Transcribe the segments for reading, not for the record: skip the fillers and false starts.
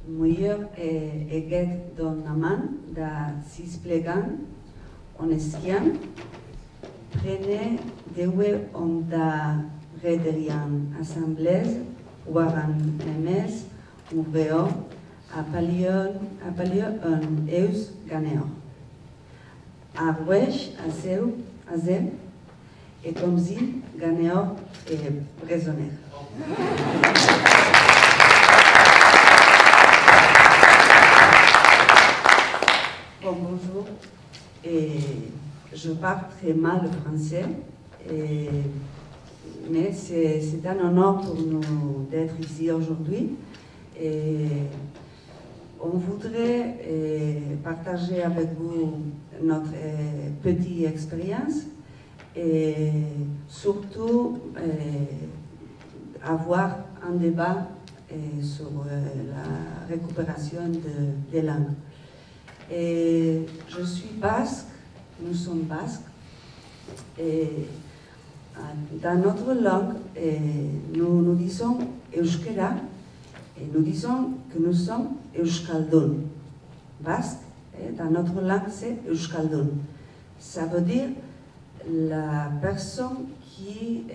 Muir eget don aman da cisplegan oneskian prene dewe om da rederian assemblez waran emes muveo apalion eus ganeo. Arwesh aseu azem et comme si ganeo et prisonnier. Bon, bonjour. Et je parle très mal le français, mais c'est un honneur pour nous d'être ici aujourd'hui. Et on voudrait partager avec vous notre petite expérience et surtout avoir un débat sur la récupération des langues. Et je suis basque, nous sommes basques, et dans notre langue, nous disons euskera, et nous disons que nous sommes euskaldun. Basque, dans notre langue, c'est euskaldun. Ça veut dire la personne qui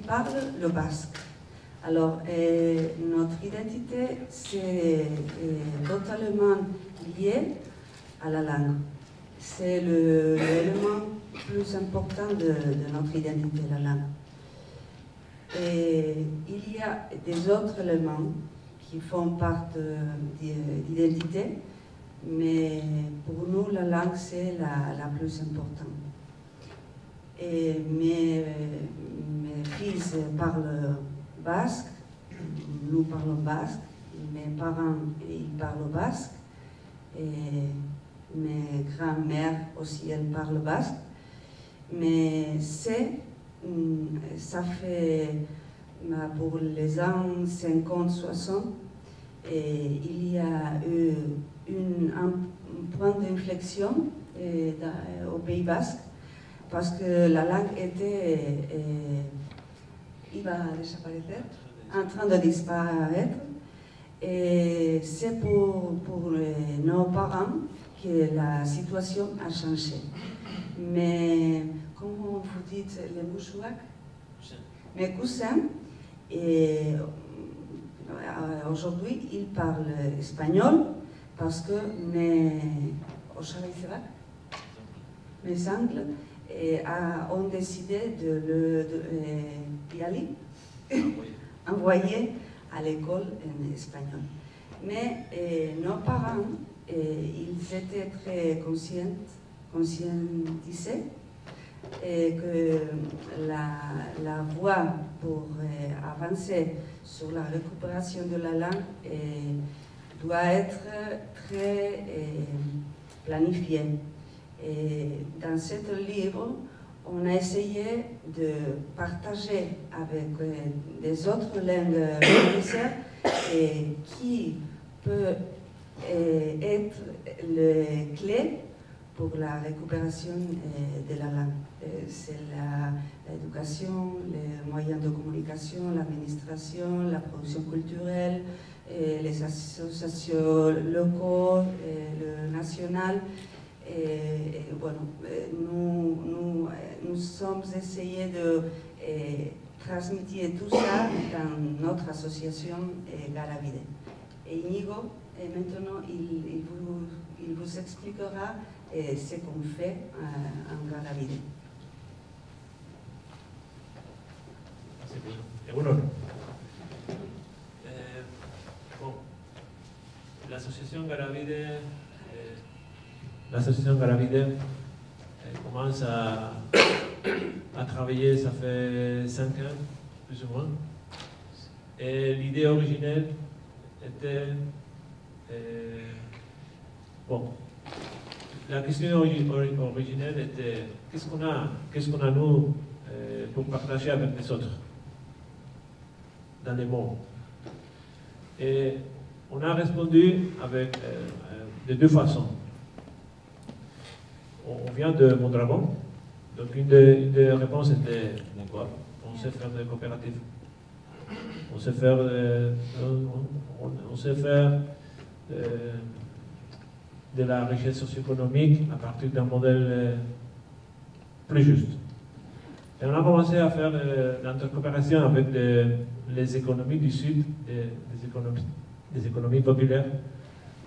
parle le basque. Alors, notre identité, c'est totalement lié à la langue. C'est l'élément plus important de notre identité, la langue. Et il y a des autres éléments qui font partie de l'identité, mais pour nous, la langue, c'est la plus importante. Et mes fils parlent basque, nous parlons basque, mes parents ils parlent basque, et mes grands-mères aussi elles parlent basque, mais ça fait pour les ans 50-60, et il y a eu un point d'inflexion au Pays Basque, parce que la langue était en train de disparaître, et c'est pour nos parents que la situation a changé. Mais comment vous dites les mouchouaks? Mes cousins, et aujourd'hui ils parlent espagnol parce que mes oncles ont décidé d'y aller, envoyer à l'école en espagnol. Mais nos parents, ils étaient très conscientisés que la voie pour avancer sur la récupération de la langue doit être très planifiée. Et dans ce livre, on a essayé de partager avec des autres langues minoritaires qui peut être les clés pour la récupération de la langue. C'est l'éducation, les moyens de communication, l'administration, la production culturelle, les associations locales, le national. Bueno, nous sommes essayés de transmettre tout ça dans notre association Garavide. Et Inigo, maintenant, il vous expliquera ce qu'on fait en Garavide. Bueno, l'association Garavide commence à travailler, ça fait 5 ans, plus ou moins. Et l'idée originelle était... la question originelle était qu'est-ce qu'on a nous pour partager avec les autres dans le monde. Et on a répondu avec de deux façons. On vient de Mondragon, donc une des réponses était on sait faire des coopératives. on sait faire, de la richesse socio-économique à partir d'un modèle plus juste. Et on a commencé à faire l'intercoopération avec les économies du Sud, des économies populaires,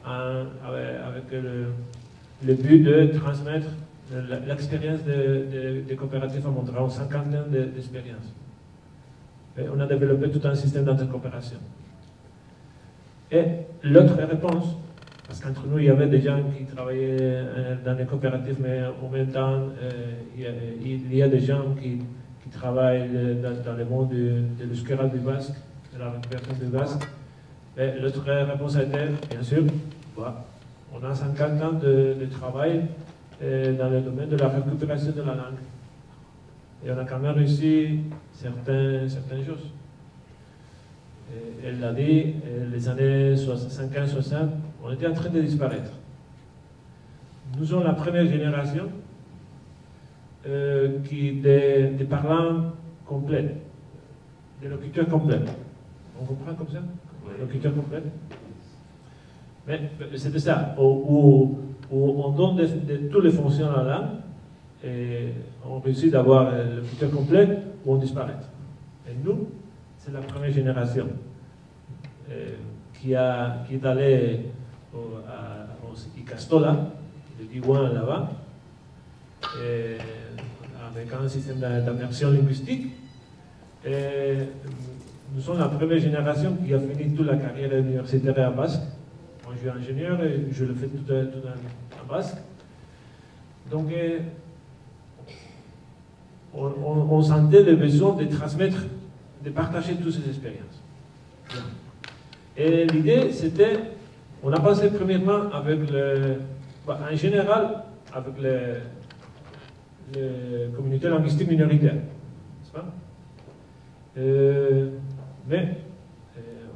avec le but de transmettre l'expérience des coopératives à Montréal, une cinquantaine d'expériences. On a développé tout un système d'intercoopération. Et l'autre réponse, parce qu'entre nous, il y avait des gens qui travaillaient dans les coopératives, mais en même temps, il y a des gens qui travaillent dans le monde de l'Euskera du Basque, de la récupération du Basque. Et l'autre réponse a été, bien sûr, on a 50 ans de travail dans le domaine de la récupération de la langue. Et on a quand même réussi certaines choses. Elle l'a dit, les années 50-60, on était en train de disparaître. Nous sommes la première génération des parlants complets, des locuteurs complets. On comprend comme ça? Locuteurs complets. Mais c'était ça, où on donne toutes les fonctions à la langue et on réussit d'avoir le locuteur complet ou on disparaît. Et nous, c'est la première génération qui est allée au Castola, le Diwan là-bas, avec un système d'immersion linguistique. Et nous sommes la première génération qui a fini toute la carrière universitaire à Basque. Moi, je suis ingénieur et je le fais tout en Basque. Donc, on sentait le besoin de transmettre, de partager toutes ces expériences. Et l'idée, c'était, on a passé premièrement avec en général, avec les communautés linguistiques minoritaires, n'est-ce pas? Mais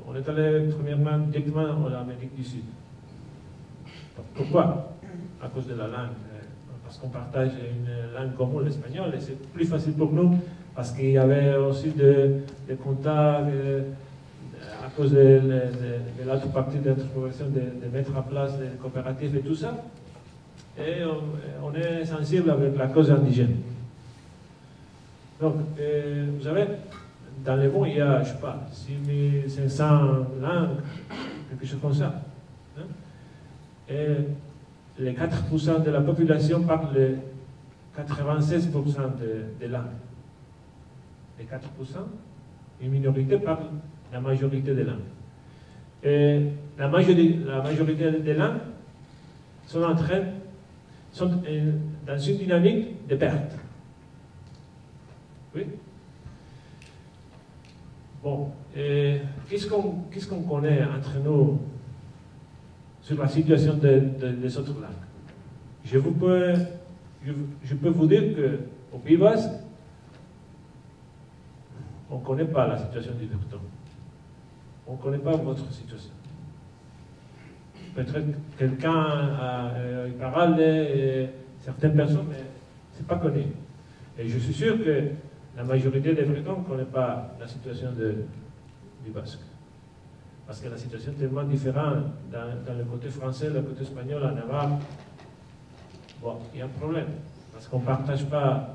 on est allé premièrement directement en Amérique du Sud. Pourquoi? À cause de la langue. Parce qu'on partage une langue commune, l'espagnol, et c'est plus facile pour nous, parce qu'il y avait aussi des contacts, à cause de l'autre partie de notre progression, de mettre en place des coopératives et tout ça. Et on est sensible avec la cause indigène. Donc, vous savez, dans le monde, il y a, je ne sais pas, 6500 langues, quelque chose comme ça. Hein? Et les 4% de la population parlent 96% des langues. Les 4%, une minorité parle la majorité des langues. Et la majorité des langues sont dans une dynamique de perte. Oui? Bon, qu'est-ce qu'on connaît entre nous sur la situation des autres langues? Je peux vous dire qu'au Pays Basque, on ne connaît pas la situation du Breton. On ne connaît pas votre situation. Peut-être quelqu'un parle de certaines personnes, mais ce n'est pas connu. Et je suis sûr que la majorité des Bretons ne connaît pas la situation du Basque. Parce que la situation est tellement différente dans le côté français, le côté espagnol, en Navarre. Bon, il y a un problème. Parce qu'on ne partage pas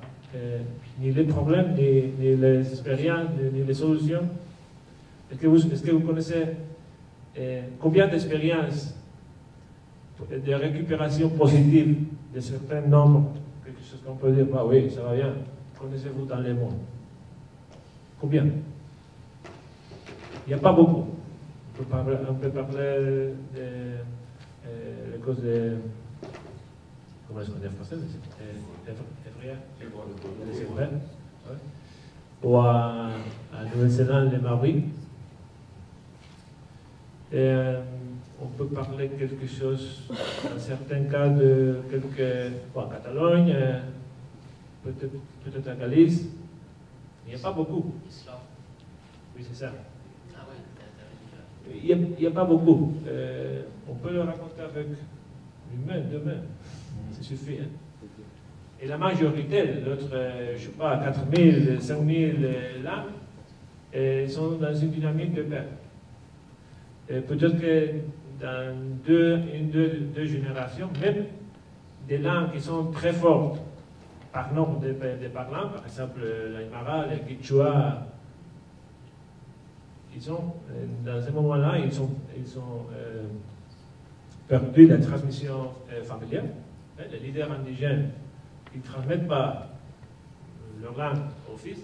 ni les problèmes, ni les expériences, ni les solutions. Est-ce que vous connaissez combien d'expériences de récupération positive de certains nombres, quelque chose qu'on peut dire, bah oui, ça va bien, connaissez-vous dans le monde? Combien? Il n'y a pas beaucoup. On peut parler de cause de... Comment est-ce qu'on dit en français? Les Hébreux. Ou à Nouvelle-Zélande, les Maoris. Et on peut parler quelque chose, dans certains cas, de en Catalogne, peut-être à Galice. Il n'y a pas beaucoup. Oui, c'est ça. Il n'y a pas beaucoup. On peut le raconter avec une main, deux mains. Ça suffit. Hein? Et la majorité, l'autre, je ne sais pas, 4000, 5000 langues, Et ils sont dans une dynamique de paix. Et peut-être que dans deux générations, même des langues qui sont très fortes par nombre de parlants, par exemple l'Aymara, le Quechua, dans ce moment-là, ils ont perdu la transmission familiale. Les leaders indigènes, ils ne transmettent pas leur langue aux fils.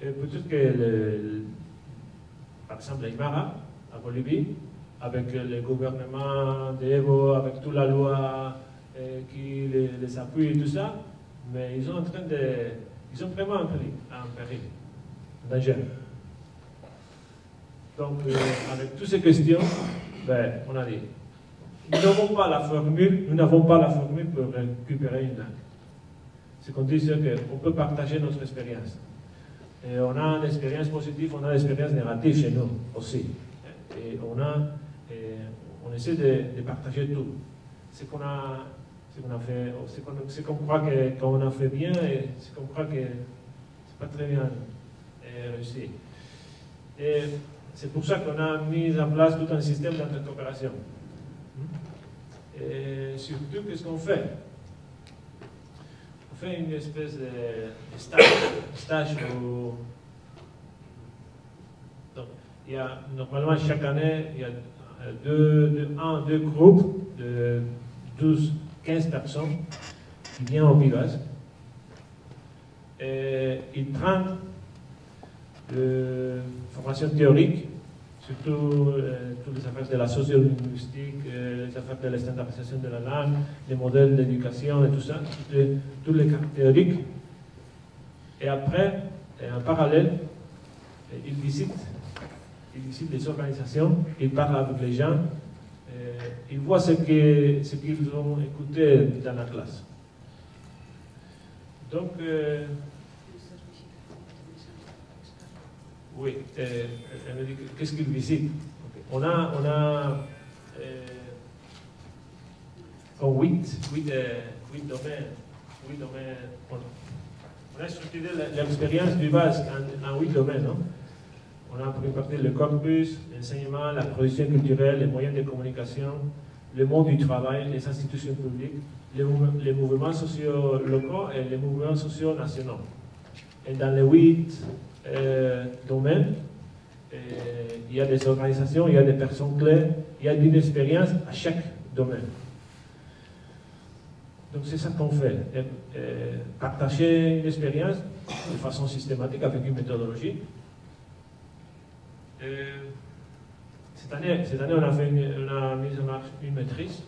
Et peut-être que, par exemple, l'Aymara, à Bolivie, avec le gouvernement d'Evo, avec toute la loi qui les appuie et tout ça, mais ils sont en train ils sont vraiment en péril, en danger. Donc, avec toutes ces questions, ben, on a dit, nous n'avons pas la formule pour récupérer une langue. Ce qu'on dit, c'est qu'on peut partager notre expérience. Et on a une expérience positive, on a une expérience négative chez nous aussi. Et on essaie de partager tout. Ce qu'on a fait, ce qu'on croit qu'on a fait bien et ce qu'on croit que c'est pas très bien réussi. Et c'est pour ça qu'on a mis en place tout un système d'intercoopération. Et surtout, qu'est-ce qu'on fait? On fait une espèce de stage où... Donc, il y a, normalement, chaque année, il y a deux groupes de 12-15 personnes qui viennent au Pays Basque. Et ils prennent de formation théorique, surtout toutes les affaires de la sociolinguistique, les affaires de la standardisation de la langue, les modèles d'éducation et tout ça, tous les cas théoriques. Et après, en parallèle, ils visitent les organisations, ils parlent avec les gens, ils voient ce qu'ils ont écouté dans la classe. Donc, oui, elle me dit qu'est-ce qu'ils visitent. Okay. On a huit domaines. On a structuré l'expérience du basque en 8 domaines. Non? On a pris partie le corpus, l'enseignement, la production culturelle, les moyens de communication, le monde du travail, les institutions publiques, les mouvements sociaux locaux et les mouvements sociaux nationaux. Et dans les 8 domaines, il y a des organisations, il y a des personnes clés, il y a une expérience à chaque domaine. Donc c'est ça qu'on fait, partager une expérience de façon systématique avec une méthodologie. Cette année, on a mis en marche une maîtrise.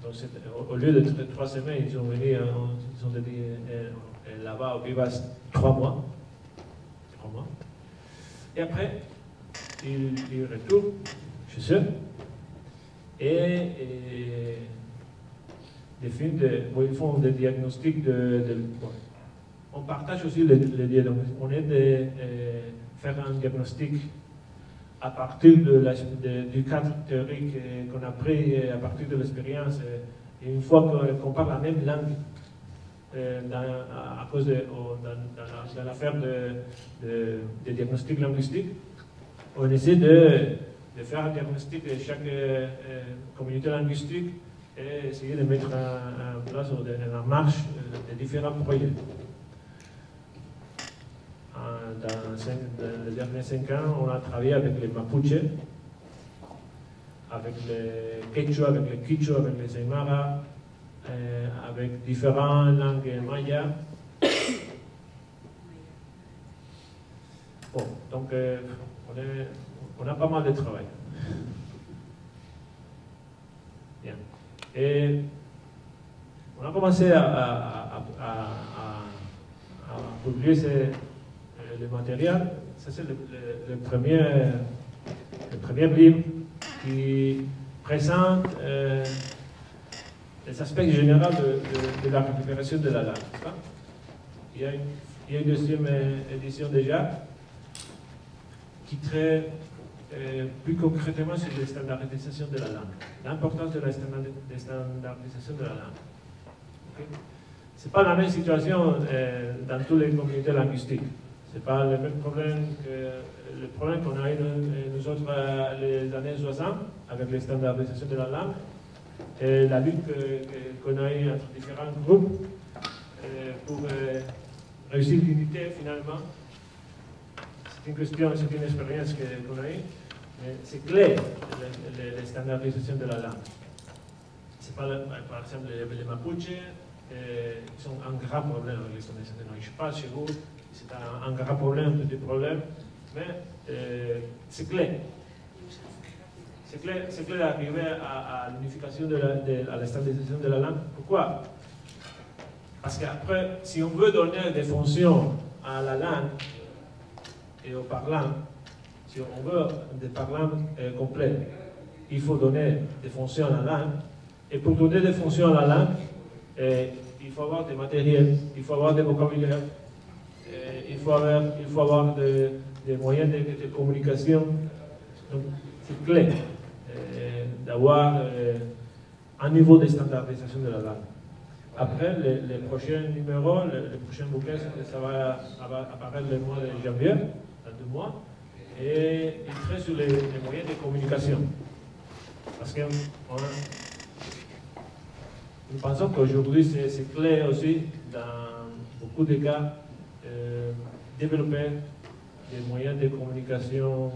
Donc au lieu de 3 semaines, ils ont été là-bas au Pays Basque 3 mois. Et après, ils retournent chez eux et ils font des diagnostics on partage aussi les diagnostics. On aide à faire un diagnostic à partir du cadre théorique qu'on a pris, à partir de l'expérience. Et une fois qu'on parle la même langue, à cause dans l'affaire de diagnostic linguistique, on essaie de faire un diagnostic de chaque communauté linguistique et essayer de mettre en place ou en marche de différents projets. Dans les derniers 5 ans, on a travaillé avec les Mapuche, avec les Quechua, avec les Quichua, avec les Aymara, avec différentes langues maya. Bon, donc on a pas mal de travail. Bien. Et on a commencé à publier le matériel. Ça, c'est le premier livre qui présente les aspects généraux de la récupération de la langue. Il y a une deuxième édition déjà qui traite plus concrètement sur la standardisation de la langue, l'importance de la standardisation de la langue. Okay? Ce n'est pas la même situation dans toutes les communautés linguistiques. C'est pas le même problème que le problème qu'on a eu nous autres les années 60 avec les standardisations de la langue et la lutte qu'on a eue entre différents groupes pour réussir l'unité finalement. C'est une question, c'est une expérience qu'on a eue, mais c'est clé les standardisations de la langue. C'est pas, par exemple, les Mapuche, ils sont un grand problème avec les standardisations. Je ne sais pas chez vous, c'est un grand problème, des problèmes, mais c'est clé. C'est clé d'arriver à l'unification à la standardisation de la langue. Pourquoi? Parce qu'après, si on veut donner des fonctions à la langue et aux parlants, si on veut des parlants complets, il faut donner des fonctions à la langue. Et pour donner des fonctions à la langue, il faut avoir des matériels, il faut avoir des vocabulaires, il faut avoir des moyens de communication. Donc, c'est clé d'avoir un niveau de standardisation de la langue. Après, les prochains numéros, les prochains bouquins, ça va apparaître le mois de janvier, dans 2 mois, et il traite sur les moyens de communication. Parce que nous pensons qu'aujourd'hui, c'est clé aussi, dans beaucoup de cas, développer des moyens de communication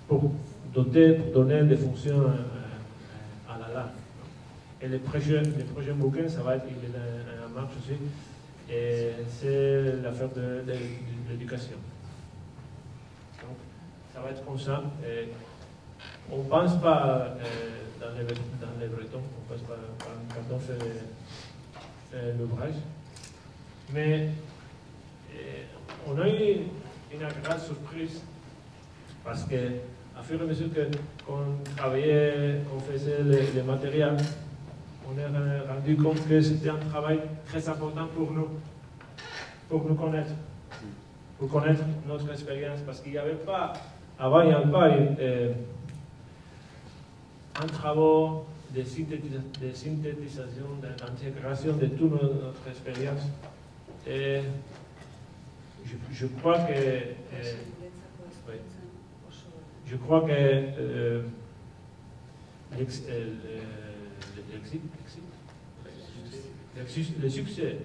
pour donner des fonctions à la langue. Et les prochains bouquins, ça va être en marche aussi, et c'est l'affaire de l'éducation. Donc, ça va être comme ça. Et on ne pense pas dans les bretons, on ne pense pas quand on fait l'ouvrage, mais on a eu une agréable surprise parce que, à fur et à mesure qu'on travaillait, qu'on faisait les matériels, on est rendu compte que c'était un travail très important pour nous connaître, pour connaître notre expérience, parce qu'il n'y avait pas, avant il n'y avait pas un travail de synthétisation, d'intégration de toute notre expérience. Et je crois que le succès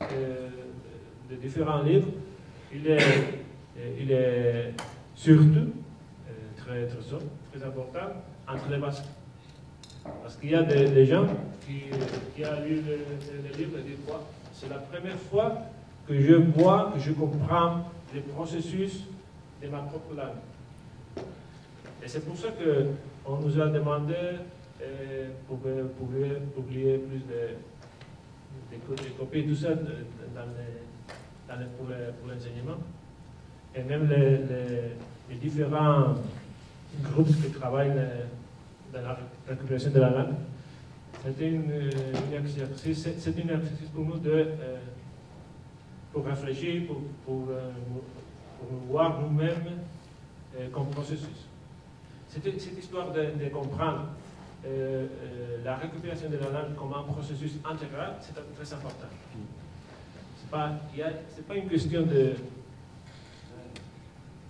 de différents livres, il est surtout très important entre les Basques. Parce qu'il y a des gens qui ont lu le livre et disent quoi? C'est la première fois que je vois, que je comprends les processus de ma propre langue. Et c'est pour ça qu'on nous a demandé pour publier plus de copies, tout ça, pour l'enseignement. Et même les différents groupes qui travaillent dans la récupération de la langue. C'était un exercice pour nous pour réfléchir, pour voir nous-mêmes comme processus. Cette histoire de comprendre la récupération de la langue comme un processus intégral, c'est très important. C'est pas une question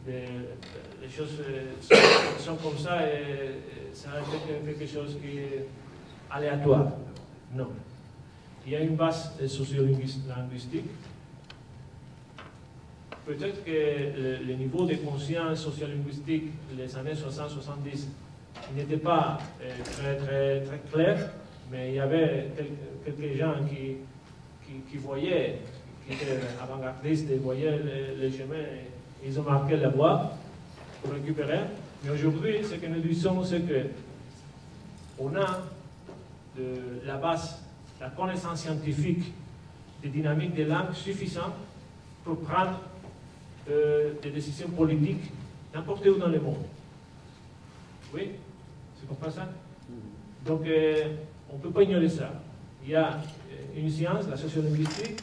les choses sont comme ça et ça reste quelque chose qui est aléatoire. Non. Il y a une base sociolinguistique. Peut-être que le niveau de conscience sociolinguistique les années 60-70 n'était pas très clair, mais il y avait quelques gens qui voyaient, qui étaient avant-gardistes et voyaient les chemins. Ils ont marqué la voie pour récupérer. Mais aujourd'hui, ce que nous disons, c'est qu'on a la base, la connaissance scientifique des dynamiques des langues suffisante pour prendre des décisions politiques n'importe où dans le monde. Oui? C'est comme ça? Donc, on ne peut pas ignorer ça. Il y a une science, la sociolinguistique,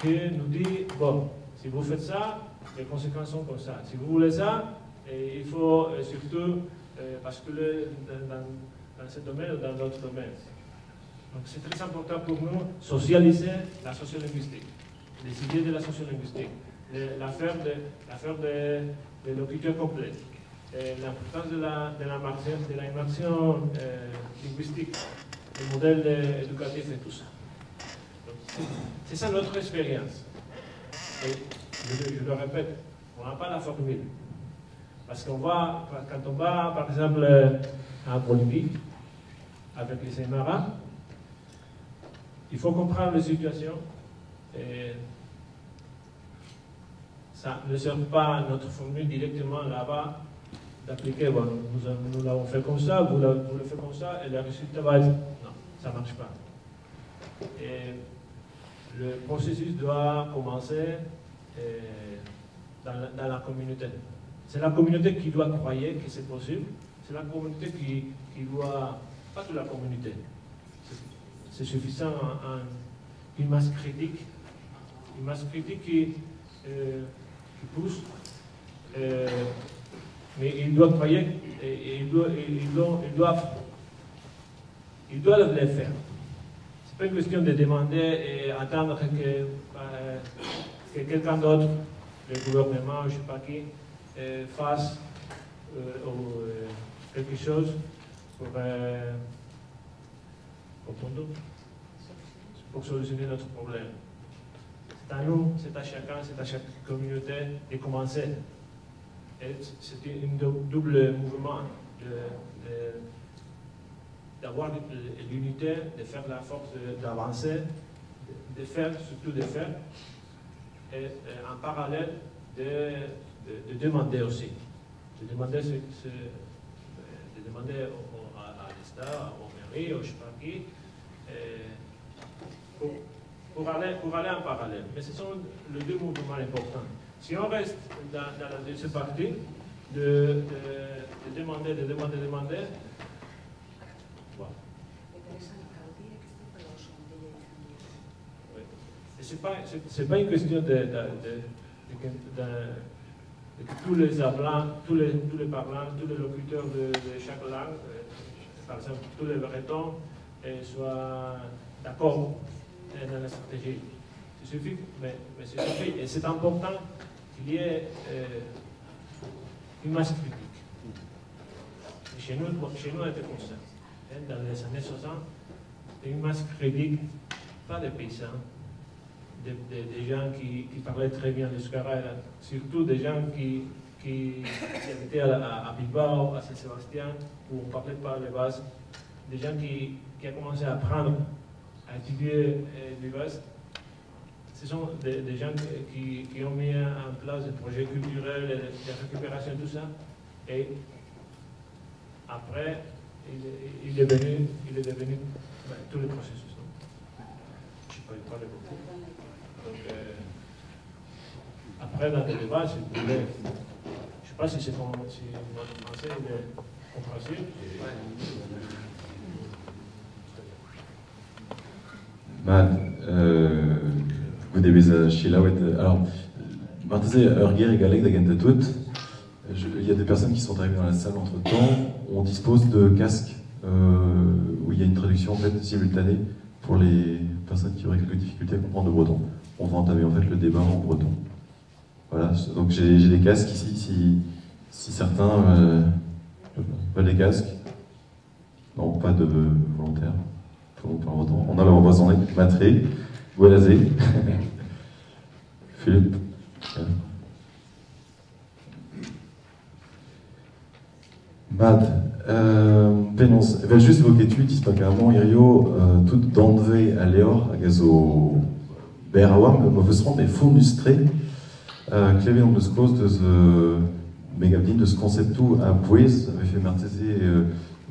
qui nous dit, bon, si vous faites ça, les conséquences sont comme ça. Si vous voulez ça, il faut surtout basculer dans ce domaine ou dans d'autres domaines. Donc c'est très important pour nous socialiser la sociolinguistique, les idées de la sociolinguistique. l'affaire de l'écriture complète, l'importance de l'immersion linguistique, le modèle éducatif et tout ça. C'est ça notre expérience. Et je le répète, on n'a pas la formule. Parce qu'on va, quand on va, par exemple, en Bolivie, avec les Aymara, il faut comprendre la situation. Et ça ne sert pas notre formule directement là-bas d'appliquer. Bon, nous l'avons fait comme ça, vous le faites comme ça, et le résultat va être. Non, ça ne marche pas. Et le processus doit commencer dans la communauté. C'est la communauté qui doit croire que c'est possible. C'est la communauté qui doit. Pas toute la communauté. C'est suffisant une masse critique. Une masse critique qui pousse. Mais il doit croire et il doit le faire. C'est pas une question de demander et attendre que quelqu'un d'autre, le gouvernement, je ne sais pas qui, fasse quelque chose pour solutionner notre problème. C'est à nous, c'est à chacun, c'est à chaque communauté de commencer. C'est un double mouvement d'avoir l'unité, de faire la force d'avancer, de faire, surtout de faire, et en parallèle de demander aussi. De demander, à l'État, aux mairies, aux je sais pas qui, pour aller en parallèle. Mais ce sont les deux mouvements importants. Si on reste dans la deuxième partie, de demander, voilà. C'est pas une question de tous les parlants, tous les locuteurs de chaque langue, par exemple tous les bretons, soient d'accord dans la stratégie. Ça suffit, mais ça suffit. Et c'est important qu'il y ait une masse critique. Et chez nous, on était comme ça. Dans les années 60, une masse critique, pas des paysans, des gens qui parlaient très bien l'euskara, surtout des gens qui habitaient à Bilbao, à Saint-Sébastien, où on ne parlait pas le basque, des gens qui ont commencé à apprendre, à étudier du basque. Ce sont des gens qui ont mis en place des projets culturels, de récupération, tout ça. Et après, il est devenu tous les processus. Je ne sais pas, il parlait beaucoup. Donc, après, dans le débat, si vous voulez, je ne sais pas si mon français est compréhensible. Matt, vous avez Shilawet. Alors, Martese, Urgir et Galek d'Agentatut, il y a des personnes qui sont arrivées dans la salle entre temps. On dispose de casques où il y a une traduction en fait simultanée pour les personnes qui auraient quelques difficultés à comprendre le breton. On va entamer en fait le débat en breton. Voilà, donc j'ai des casques ici, si certains veulent des casques. Non, pas de volontaires. On a le voisin Matré, Gualazé, Philippe. Mad, Penons, je vais juste évoquer tu, dis pas carrément, Irio, tout d'André à Léor, à Gazo, Berawam, me faisons des faux lustrés, Clévé on nous cause de ce mégabine, de ce concept tout à Pouez, avait fait Martésé,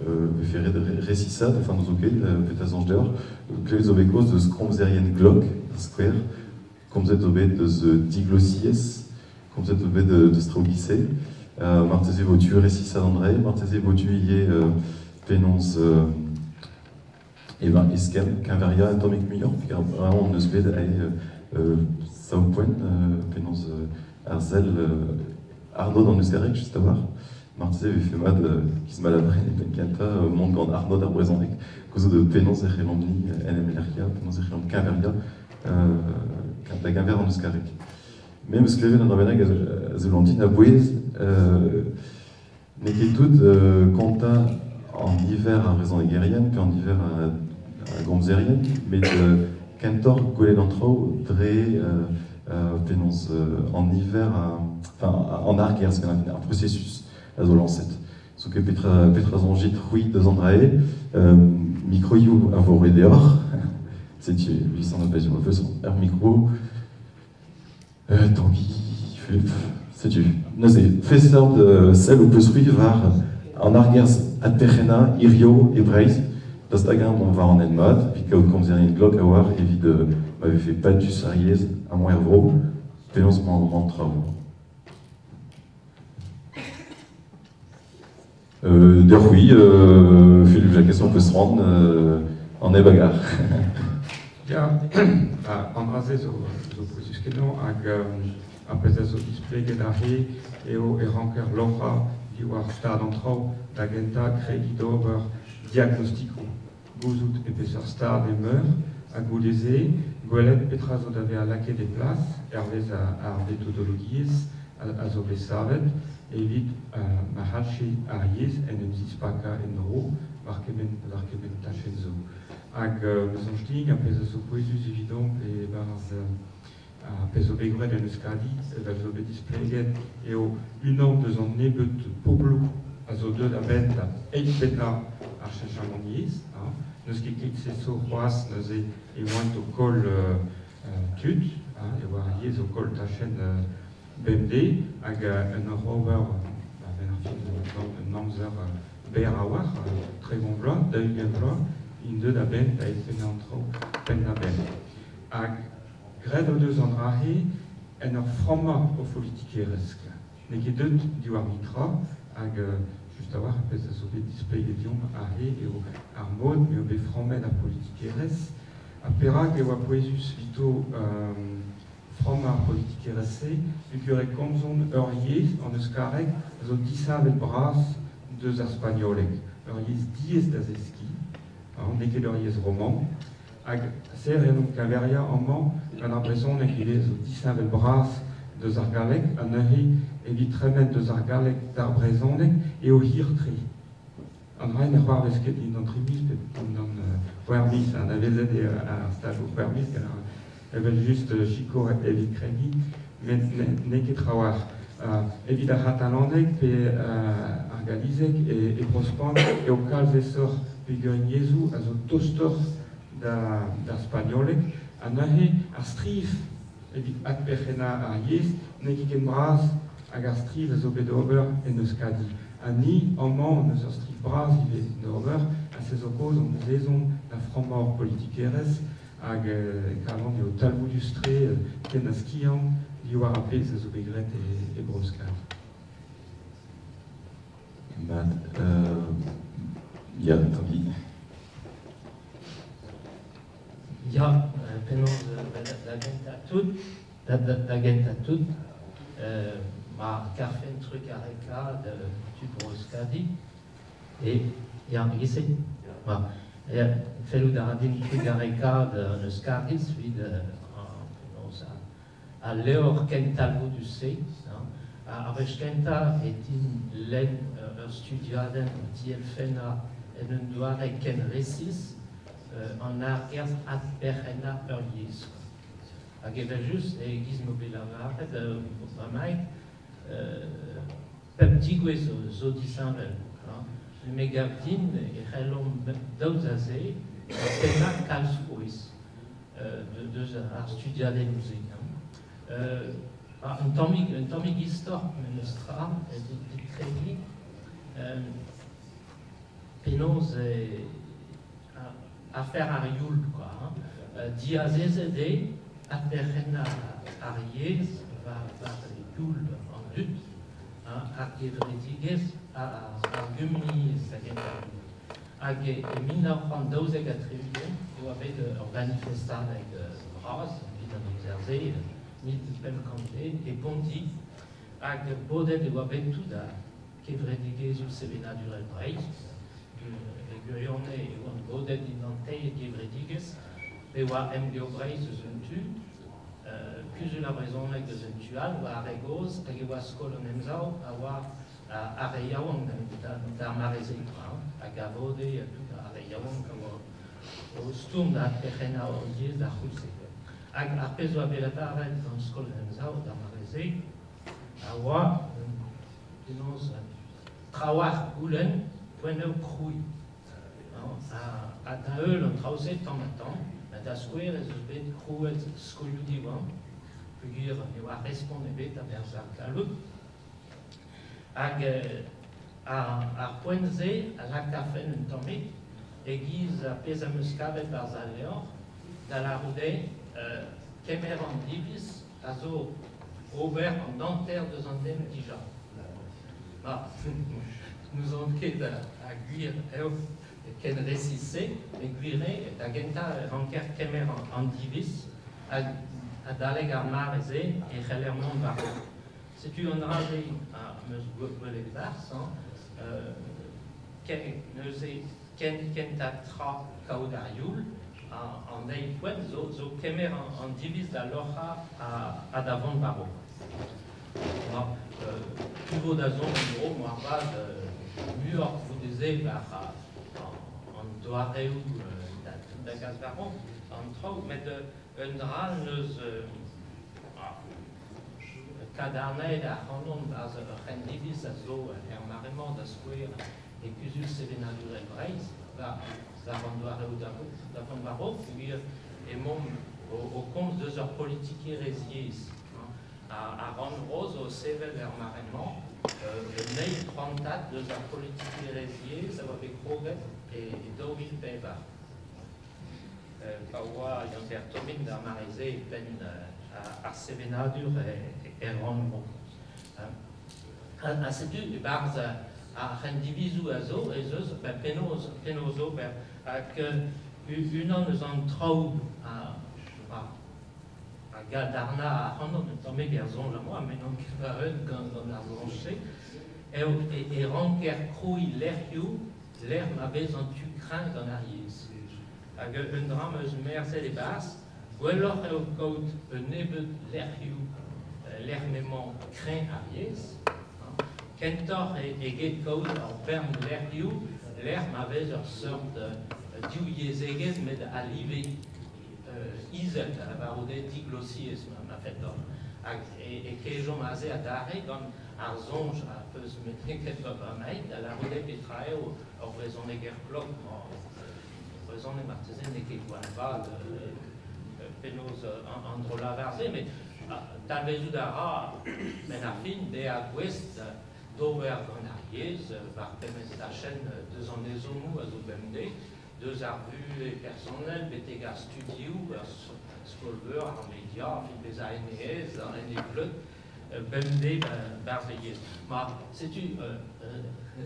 avait fait Récissa, de fin de Zoké, Pétas Ange d'Or, Clévé Zobécos de ce Kromzerien Glock, Square, Kromzet Zobé de ce Diglossies, Kromzet Zobé de Straugissé, Martésé Votu, Récissa d'André, Martésé Votu, Yé, Pénonce, et ben, Eskem, Quinveria, Atomic Meilleur, puis vraiment on ne se fait Southpoint, Pénonce, Arzel, Arnaud dans Nusgarek, juste à voir. Martésé avait fait mad, qui se malabré, Penkanta, Mondgand, Arnaud d'Arbrezanek, cause de Pénonce et Relambni, NM Leria, Pénonce et Relam Quinveria, Quinver dans Nusgarek. même ce que les gens dans la Zélondie n'a pas n'est que tout compta en hiver à raison aiguérienne, puis en hiver à gomzérienne, mais de cantor golé d'entro, dré, en hiver, en arrière, c'est un processus à Zolancet. Ce que Petra Zongit, oui, de Zandrae, micro-you à vos dehors, c'est 800 occasions, le feu son micro, Tanguy, Philippe, c'est tu. Nazé, fesseur de celle où peut suivre en arrière à Terrena, Irio et Braise. Das Tagan, on va en Edmad, puis comme vous avez une glock à voir, évite m'avait fait pas du sérieux à mon héros, pénance mon travail. D'ailleurs, oui, Philippe, la question peut se rendre en bagarre. Ja, André, so positionskenon, après ça, display gedahe, et ranker l'offre, die war stad antro, d'agenta, crédit d'over, diagnostico, gozout épaisseur stad et meur, à goudézé, goelet petrazo d'ave à laquer des places, hervez à méthodologies, à zobé savet, évite mahachi ariès, en mzispaka en ro, marquemen tachenzo. Ag mesonchting, après ça, poésus évident, et peso begred en euskadi, zo be displeget, eo unan deus an nebet poblo a zo deud a bent eit beta ar chachamoniez, neus ket klik se so c'hoaz neus e oant o kol tut, e war yez o kol tachen bemde, hag un rover, ben ar fin un amzer ber a war, tre bon vla, da ugen vla, in deud a bent a eit pen an tro pen a bent. Hag gred o deus an rahe, en ur fromma o politikeresk. Neket deut diwar mitra, hag just a war, apes a zo bet display edion ahe eo ar mod, me o bet frommen a politikeres. A perak eo a poezus vito fromma a politikerese, ukure komzon ur yez an eus karek, zo disavet bras deus ar spagnolek. Ur yez diez da zeski, neket ur yez roman, hag ser en kaveria an man, an ar brezhonek il zo disavel bras deus ar galek, an ehe evit tremet deus ar galek d'ar brezhonek e o hirtri. An raen er war vezket in an trimis, an c'hwermis, an avezet ar staj o c'hwermis, evel just chiko evit kregi, met neket trawar. Evit ar hatalandek pe ar galizek e prospan, e o kalz esor pegurin yezou a zo tostor d'ar spagnolek, an ahe ar strif evit atperchena ar yez, nekik en bras hag ar strif a zo bet ober en euskadi. An ni, an man, neus ar strif bras ive en ober, a se zo koz an zezon da fromor politikerez, hag kavan eo talvoudustre, ken a skian, li war a pez a zo begret e broskad. Bad, ja, Tanguy. Ja, penaos da gent a tout, ma karfen truc a reka de Tubroskadi, et ja, gise, fellow da radin truc a reka de Euskadis, vid a leor ken talvo du se, a vech kenta et in len ur studiaden tiel fena en un doare ken resis, en arrière à Perena Urlies. À Gevajus et Gizmobilavare de Mamaï, Peptigwe Zodisanvel, le Megavdin et Helom Dauzazé, Pena Kalsouis, de deux studia des musées. Un tomig histoire, Menestra, et de Crédit, Penos et affaire à Rioul, quoi. Diazézédé, Aterena Ariez, va Rioul en lutte, à Gevredigues, à Gumni, à Gemina, en 12 et 4 il y avait de manifester avec Bras, Vidanou-Zerzé, Nid-Pem Kanté, et Bondi, à Baudet de Wabentuda, Gevredigues, ou Sévéna du Relbrecht, Gurione et on Baudet d'inante et Gevredigues, et wa M. Geobrecht se tu, plus la raison avec des entual, ou à Regos, et ou à Skolonemzao, à Reyawang, d'Armarézé, à Gavode, et tout à Reyawang, comme au Stum, à Pechena, au Diez, à Rousset. À Peso à Belatare, dans Skolonemzao, d'Armarézé, à Wa, disons, Trawar Goulen, point de Crouy. À Daeul, on trausait tant à temps, mais d'Asquer, les Uzbek, Crouet, Skoludiwan, figure, et à répondre à Berzak Kalut. À Poinze, à la café, une tombée, aiguise à Pesamuscave, Barzaléor, dans la roudée, Cameron Divis, Azo, Robert en dentaire de Zandem, Dijon. Nous avons quitté à Guire, et récissé, et Guiré, et à Genta, Ranker Kemer en Divis, à Daleg Armarézé, et Rélermont Barreau. Si tu en rasé à M. Bars, Kenta Tra Kaudariul, en Eipoet, zo Kemer en Divis d'Aloha à Davon Barreau. Pivot d'Azon, en gros, moi, pas de mur, vous disiez, en Doareu, d'Agazbaron, en trop, mais de drap, nous, Cadarnet, à Ronon, à Rendivis, à Zo, à Maremont, à Square, et Cusus, Sévénadur et Braise, là, d'Avon Doareu, d'Avon Barreau, et mon, au compte de leur politique hérésiée, à Ron Rose, au Sevel Hermarement, le Ney 34 de la politique hérésiée, ça va avec Roget et Dorville Bebar. Kawa, Yanter Tomin d'Armarizé, Ben à Sevenadur et Ron Rose. À ces deux, Barz à Rendivisou à Zo, et Zeus, Penozo, avec une an nous en trouve à Gadarna à Hanon, tombé Gerzon, la moi, mais non, qui va dans la branchée, et Ranker Crouy l'air m'avait en tu craint dans l'Ariès. Avec une drameuse mercé les basses, ou alors au côte, un nébut l'air mément craint Ariès. Kentor et Gate-Code en perme l'air m'avait une sorte de diouilléségez, mais d'alivé. Isel, à la baroude diglossies, m'a fait d'or. Et que j'en ai à Daré, comme Arzonge, à peu se mettre quelque chose à maïd, à la route pétraille, au raison des guerres cloques, au raison des martisans, des Kékouanba, Pénose, Andro-Lavarzé, mais Talvezudara, Menafin, des Agouest, d'Over Gonariez, par Pemestachen, deux ans des Omou, à Zoubemde, deux arbues et personnels, BTG Studio, Skolver, en média, des ANES, en BMD, Barveillez. C'est-tu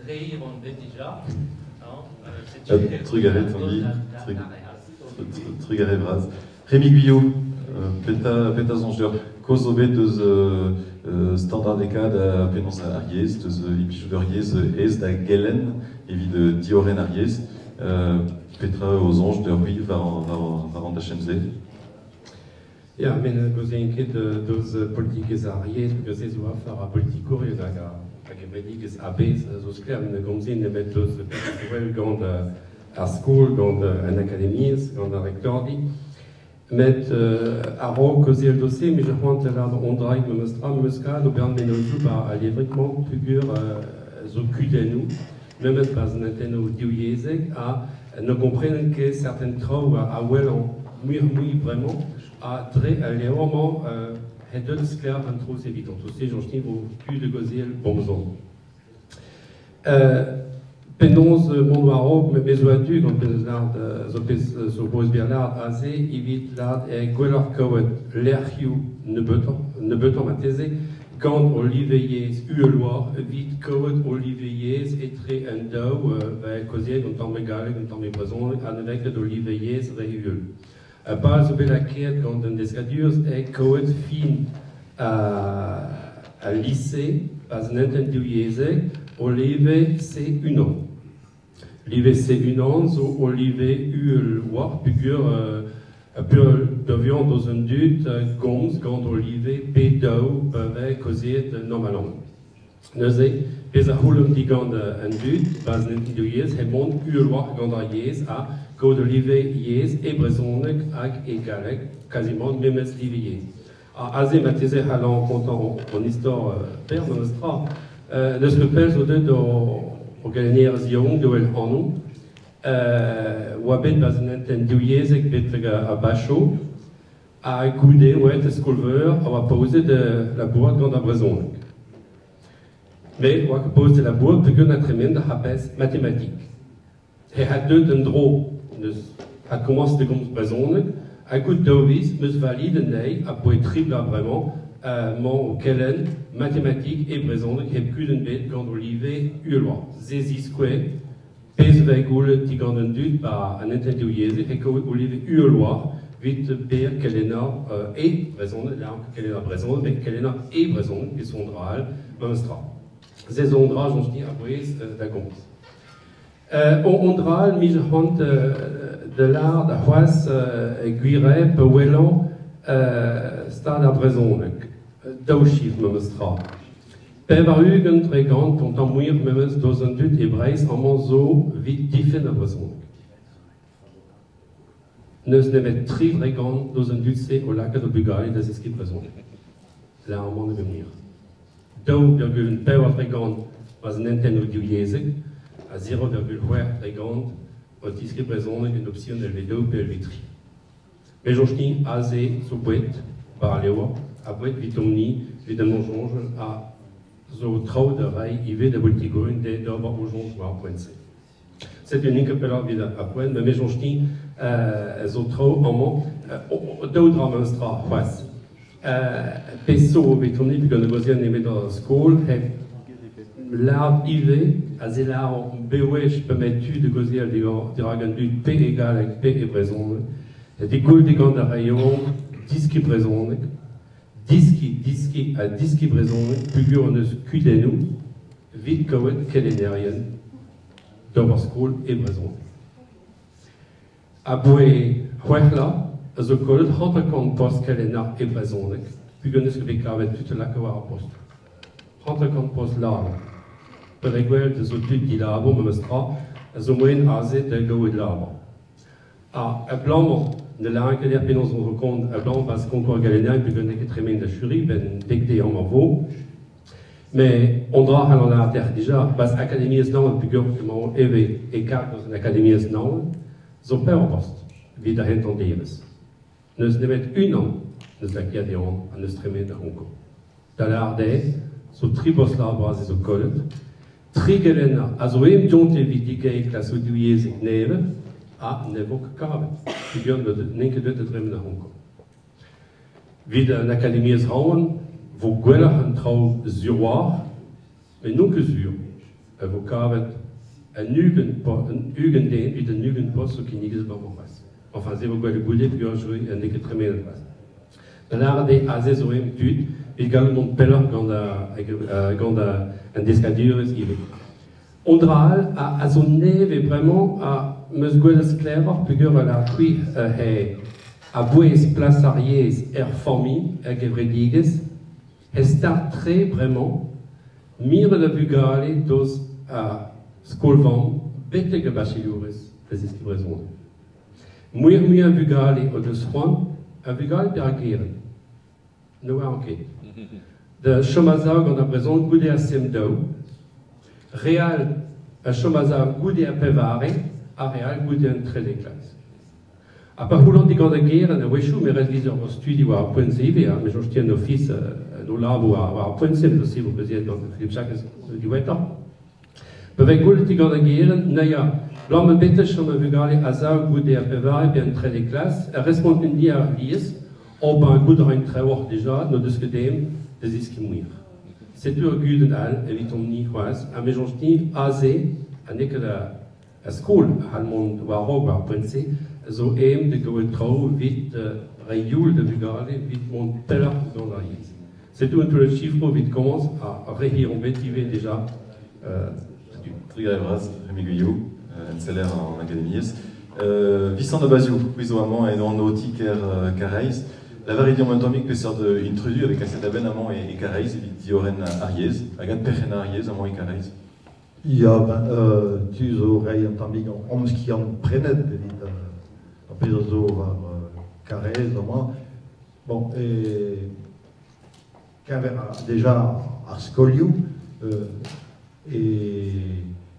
rire, on le dit déjà, Trugaré, Tanguy, Trugaré, Braz. Rémi Guyot, Peta Zongeur, Kozobé, deux standards des cas de Pénonce à Ariès, deux Ibichou d'Ariès, Es, da Gelen, et de Dioren Ariès. Petra aux anges de Rui avant d'Hachenze. Ja, men gozenket dos politiques ariet, gazez oa far a politikouriez hag a mediges abez, zo skler men gomzin nemet dos politikouriez gant ar skol, gant an akademiez, gant ar rektordi. Met a ro kozel dosse, me j'apprends l'art ondraig me mostra, me mosca, no bern menozou a lievrikman, pugur zo kudenou, memet pas nanteno diouyezeg, ne comprennent que certaines trous à well en mouille vraiment à très à léoment hedel sclair un trop évident aussi j'en ch'ti au cul de goziel bonzon penonze mondoiro mais besoadu quand penonard zopes s'oppose Bernard azé évite l'art et golor kowet l'airhiu ne beton ma thèse quand Olivier Ueloir vite Kowet Olivier et très endo causier dont on me gale dont on me présente avec d'Olivier réul. Pas de la quête quand on descadure et Kowet fin à lycée pas n'entendu yézé Olivier c'est une an. Olivier c'est une an so Olivier Ueloir figure devions dans un doute, goms, gand olive, pédo, bevé, causer normalement. Nous avons des ahoulum die gand un doute, bas n'intiduies, hemon, urwa, gand a yes, a, gand olive, yes, et bresonek, ag, égalek, quasiment, même livier. Azé matisé halant content en histoire père nostra de ce que pèse au deux au galenier zion de el hanu wabet baznenten duyezek betega a bacho a goudé ouais te scolver a posé de la boîte grande abraison mais wa pose de la boîte de gun tremenda habes mathématique et a deux d'un dro a commencé de comme braison a coup de Davis, me valide nei, a poé triple vraiment, mon kellen, mathématiques et présent, qui est plus d'une bête, quand olive, ulois, zézisque, pèse veigule, tiganden dut, par un entendu yéze, et que olive ulois, vite père, kellena, et présent, là, kellena présent, mais kellena et présent, qui sont drôles, monstra. Ces ondrages, on se dit, après, d'accord. On drôle, mise en de l'art de Huas guire pewelon stad a brezonek dauchif memestra pevarugen tregantont amuir memes dans un dut hebreis en manzo vit difen a brezonek neus nemet tri regant dans un dut se au lac de Bugali des esquis brezonek là en monde de venir 2,1 pewa regant was nenten du yezek à 0,1 regant Otis qui présente une option de vidéo per vitri. Mais j'en ai assez sous boîte par les voix, à boîte vitomni, évidemment j'en à zo trop de rail, il va de voltigoin de d'abord aux gens voir pointer. C'est une incapella vida à point, mais j'en ai zo trop en mot d'autres monstra face. Peso vitomni puis qu'on négocie en dans la school, l'arbre IV, à zélar BOH permettu de gauzier des dragon du P égale avec P et présent. Des goules des gants de rayon, disque présent, disque à disque présent, figure de scudenu, vite kawet kelenérienne, d'over school et présent. À boué, huerla, à ce col, rentre compte post kelenar et présent, figure de ce que les claves toute la kawa post. Rentre compte post l'arbre. Per reguel de zotud di labo memestra, zo moen aze de go de labo. A blanc de la que der penos on compte a blanc parce qu'on quoi galéna puis donner que tremende de churi ben dicté en mavo. Mais on doit aller à la terre déjà parce académie est dans puis que mon EV et carte dans une académie est dans zo per poste wie da entender es. Nous ne met une an nous la qui a des on à nous tremende en co. Da l'arde so tribos labo az zo colle Trigelena, azoem jonte vidige klasse duiese neve, a nevok kabe. Die gehören de nenke de drem nach Hongkong. Wieder en académie is hauen, wo gwella han trau zuar, mais non que zur, wo kabe en ugen den, wie den ugen post, so qui niges ba mo pas. Enfin, ze wo gwella goude, puis jouer en neke tremene pas. Dan arde azezoem tut, également peller quand un discadure est ivé. Ondral a son neve vraiment a mesgueles clair figure la qui a boes place ariès formi gevrediges estar très vraiment mire la vugale dos a scolvam betege bachilures des escribraison. Muir vugale o de soin a vugale perageren. No enquête. De Chomazag on a présent goudé à Semdo, Réal à Chomazag goudé à Pevare, à Réal goudé à très des classes. À part où l'on dit qu'on a guerre, on a wéchou, mais reste viseur au studio à point C, mais je tiens nos fils, nos labos à point C, mais aussi vous pouvez dans Philippe Jacques du Wettan. Avec où l'on dit qu'on a guerre, Naya, l'homme bête Chomazag vugale à Zag goudé à Pevare, bien très des classes, répond une dia à Lies, au ben goût de très fort déjà, nous discutons des iskimouir. C'est tout guden al, évitom ni quas, à mes gens ni azé, à n'est que la school, à monde ou à robe à penser, zo aim de go trop vite rayul de bugale, vite mon teller dans la liste. C'est tout le chiffre vite commence à rayir en bétiver déjà. Très grave, Rémi Guyot, un salaire en académie. Vicente de Basio, Puisoamant et non Nautiker Careis. La variété momentomique peut ser introduite avec assez d'abenamment et Careis, et dioren Ariez, agat Perena Ariez, amant et Careis. Ja, tu zo rijden dan bij ons qui en prenet, op is zo waar carré, allemaal. Bon, Cavera déjà à Scoliu, et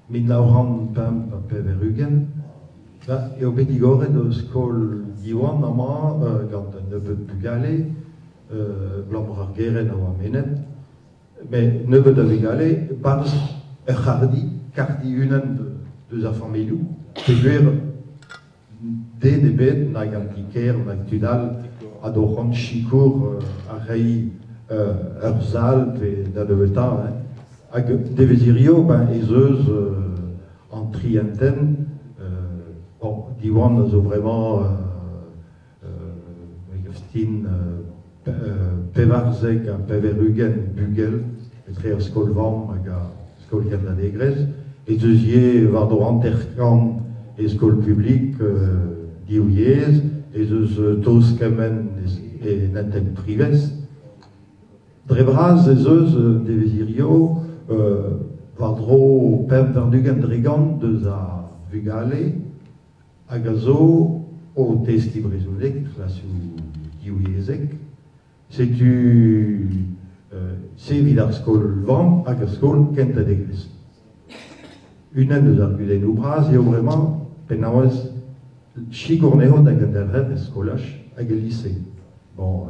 Midlauran Pam Peverugen, et au Bédigore de Scol Diwan, Nama, quand on ne peut plus galer, Blamrar Guéren ou Menet, mais ne veut de galer, pas Cardi unen de sa famille, peguer des débats nagantiker, nactudal, adorant chicour, a rei Erzal, et d'Adeveta, avec des vésirio, aiseuse en triantaine, bon, diwan, vraiment, Pevarzek, Peverugen, Bugel, et très scolvam, Skolkan d'Adegrez, et deuxième, Vardorant Terkan, et Skol public, Diouyez, et deux Toskemen et Nanten Prives. Drebraz, et deux des Vésirio, Vardro, Pem Verdugen Drigan, deux à Vugale, Agazo, au Testi Brésolek, là sous Diouyezek, c'est vidar skol vent, à skol kenta degres. Une aide de arguden ou bras, et vraiment, penawaz, chigorneo d'agandelret escolach, à lycée. Bon,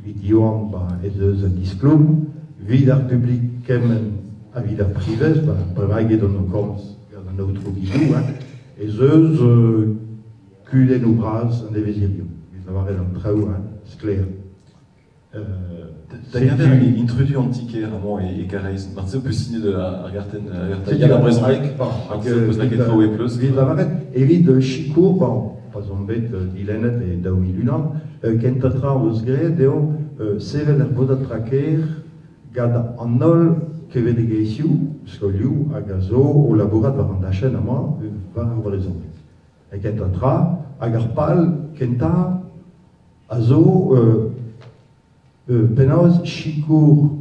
vidioan, et deux disclum, vidar public kemen, à vidar prives, prevage dans nos corps, dans notre vidéo, et deux, cuden ou bras, en des vésirio. Ils avaient un trou, c'est clair. D'ailleurs, il introduit antique Ramon et Careis. Marcel peut signer de Argarten, il y a la Brésonec, Marcel pose la question et plus. Vite la varette, et vite Chicour, bon, pas en bête d'Ilenet et d'Aoui Lunan, Kentatra aux gré, Deo, Sevel Herboda Traker, Gada Annol, Kevin de Geisiu, Scoliu, Agazo, au laborat de Varandachen, à moi, var Brésonec. Et Kentatra, Agarpal, Kenta, Azo, Penaos, Chicour,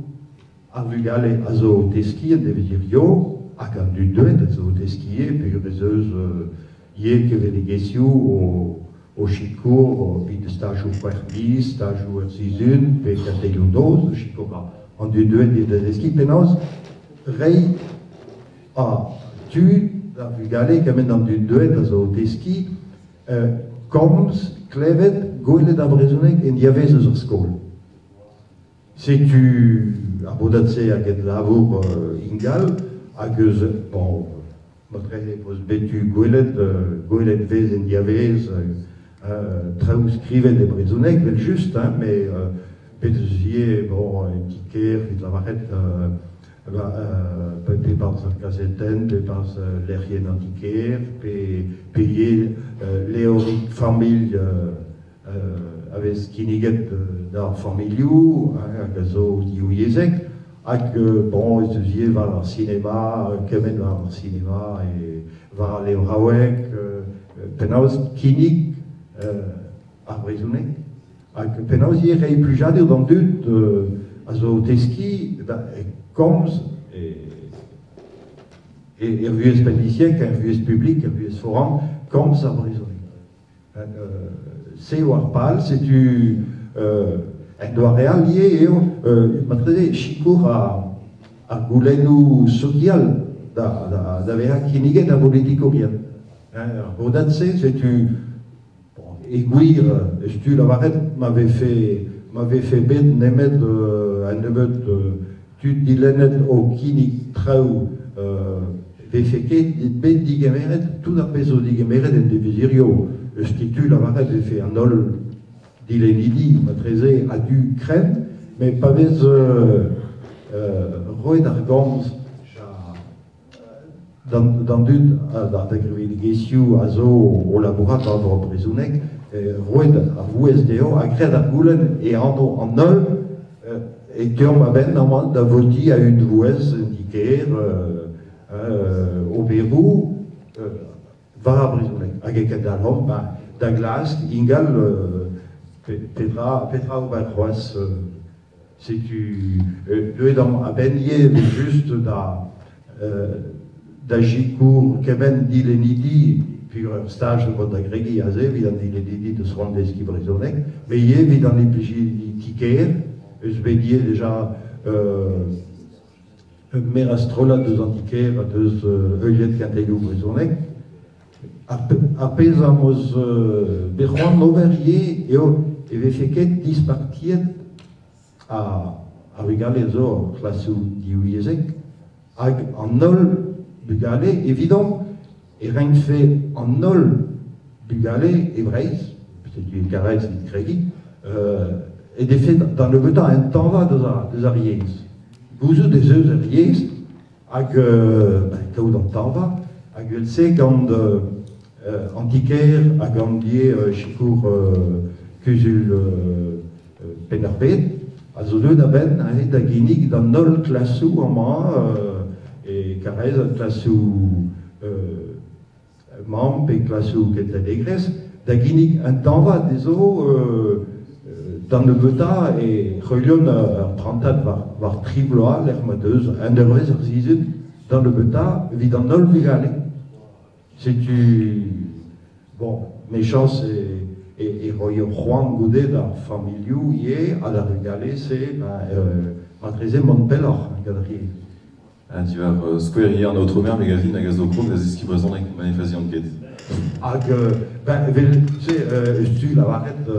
Avugale, Azo, Teski, Devirio, Akandu 2, Azo, Teski, puis Réseuse, Yé, Keveligesiu, au Chicour, puis de stage au Puerbi, stage au Erzizun, puis Cateliundos, Chicour, en du 2, Teski, Penaos, Rei, tu, Avugale, qui amène dans du 2, Azo, Teski, Coms, Clevet, Goyle d'Avrezonek, et Niavez, Azo, Skol. Si tu as bodatse à quel lavour ingal, à que bon, notre pose bétu goelet vez en diavez, transcrivait des brisonnec, mais juste, mais pédesier, bon, ticker, fit la varette, peut-être par sa casetaine, peut-être par l'érien antiquaire, payer l'éorique famille. Avec Skiniget dans Familiou, à Gazo Diouyezek, avec bon, ils va au cinéma, Kemen va au cinéma, et va aller au Rawek, Penaos Kinik, à Brézounek, avec Penaos, il y a plus jamais dans le doute, à Zoteski, comme, et vieux spédiciek, un vieux public, un vieux forum, comme ça Brézounek. C'est Warpal, c'est du. Elle doit réallier, et Chicour à Goulenu social, d'avoir qui n'est la politique orientale. Au-delà de ça, c'est du. Aiguille, tu la varette m'avait fait bête, n'émettre un neveu de. Tu dis l'ennette au Kinik Trau, Véféquet, bête d'Igameret, tout la pèse au Digameret et des Visirio. Le stitut, la varette, fait un ol d'Ilénidi, maîtrisé à du crème, mais pas des rois d'argons dans d'une d'agriculture au laboratoire de Brisonec, rois à vous SDO, à gré d'argoulen et en ol, et qui ont ben normalement d'avoti à une vouesse indiquée au Pérou. var a brezonek. Hag eket da l'hom, da glask, ingal petra o bar c'hoaz, setu, duedam a ben ye, just da jikour kemen dilenidi, puis stage de votre agrégé à zé, vid an dilenidi de se rendre ski brezonek, mais ye vid an epiji tiker, eus bedie déjà mer astrola deus antiker, deus euliet kanteilou brezonek, a pez amoz berroan noverye eve feket dispartiet a regale zo klasou diouiezek hag an nol bugale évident et rien fait en nol bugale et breiz peut-être une caresse vite crédit et des faits dans le temps un temps va des ariés vous des œufs ariés hag quand dans temps va hag elle sait quand antiquaire a gandier chikour kuzul penerpet a zo deud a ben da ginig da nol klasou en ma et karez klasou mamp et klasou ket alegres da ginig un temps va des eaux dans le beta et relion prantat var tribloa l'hermateuse un dervez ar zizun dans le beta vid an nol bugale. C'est-tu... Bon, méchance et royaume Juan Goudet da familiou yé à la regalé c'est matrezé mon pelor galerie. Tu vas square en outre-mer magazine à Gazocro, des ski brezonek manifestation de quête. Ah que c'est tu la varette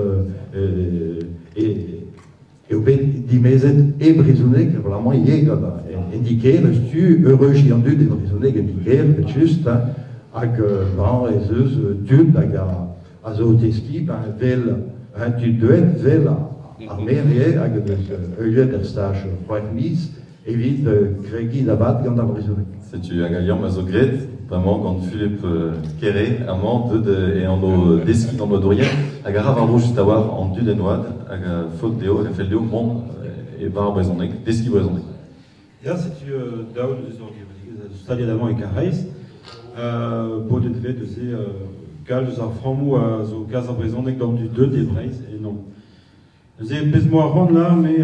et au ben dimezet et brezonek vraiment yé indiqué tu heureux giandu des brezonek indiqué juste hag les eus tud hag a zo teski vel tu duet vel ar merie hag euliet er stage c'hoant mis evit gregi d'abat gant ar brezonek. C'est-tu hag a liam a zo gret, vraiment quand Philippe Kéré, amant et en nos deski dans nos dourien, hag a rav an juste à voir en du denoad, hag a faute deo, hag a fel deo mon et bar brezonek, deski brezonek. Ja, c'est-tu daoud eus stadia d'avant et carreis, Baudet de ze gal eus ar framou a zo gaz ar brezonek dans du 2 des breiz et non. Ze pez mo a rand là, mais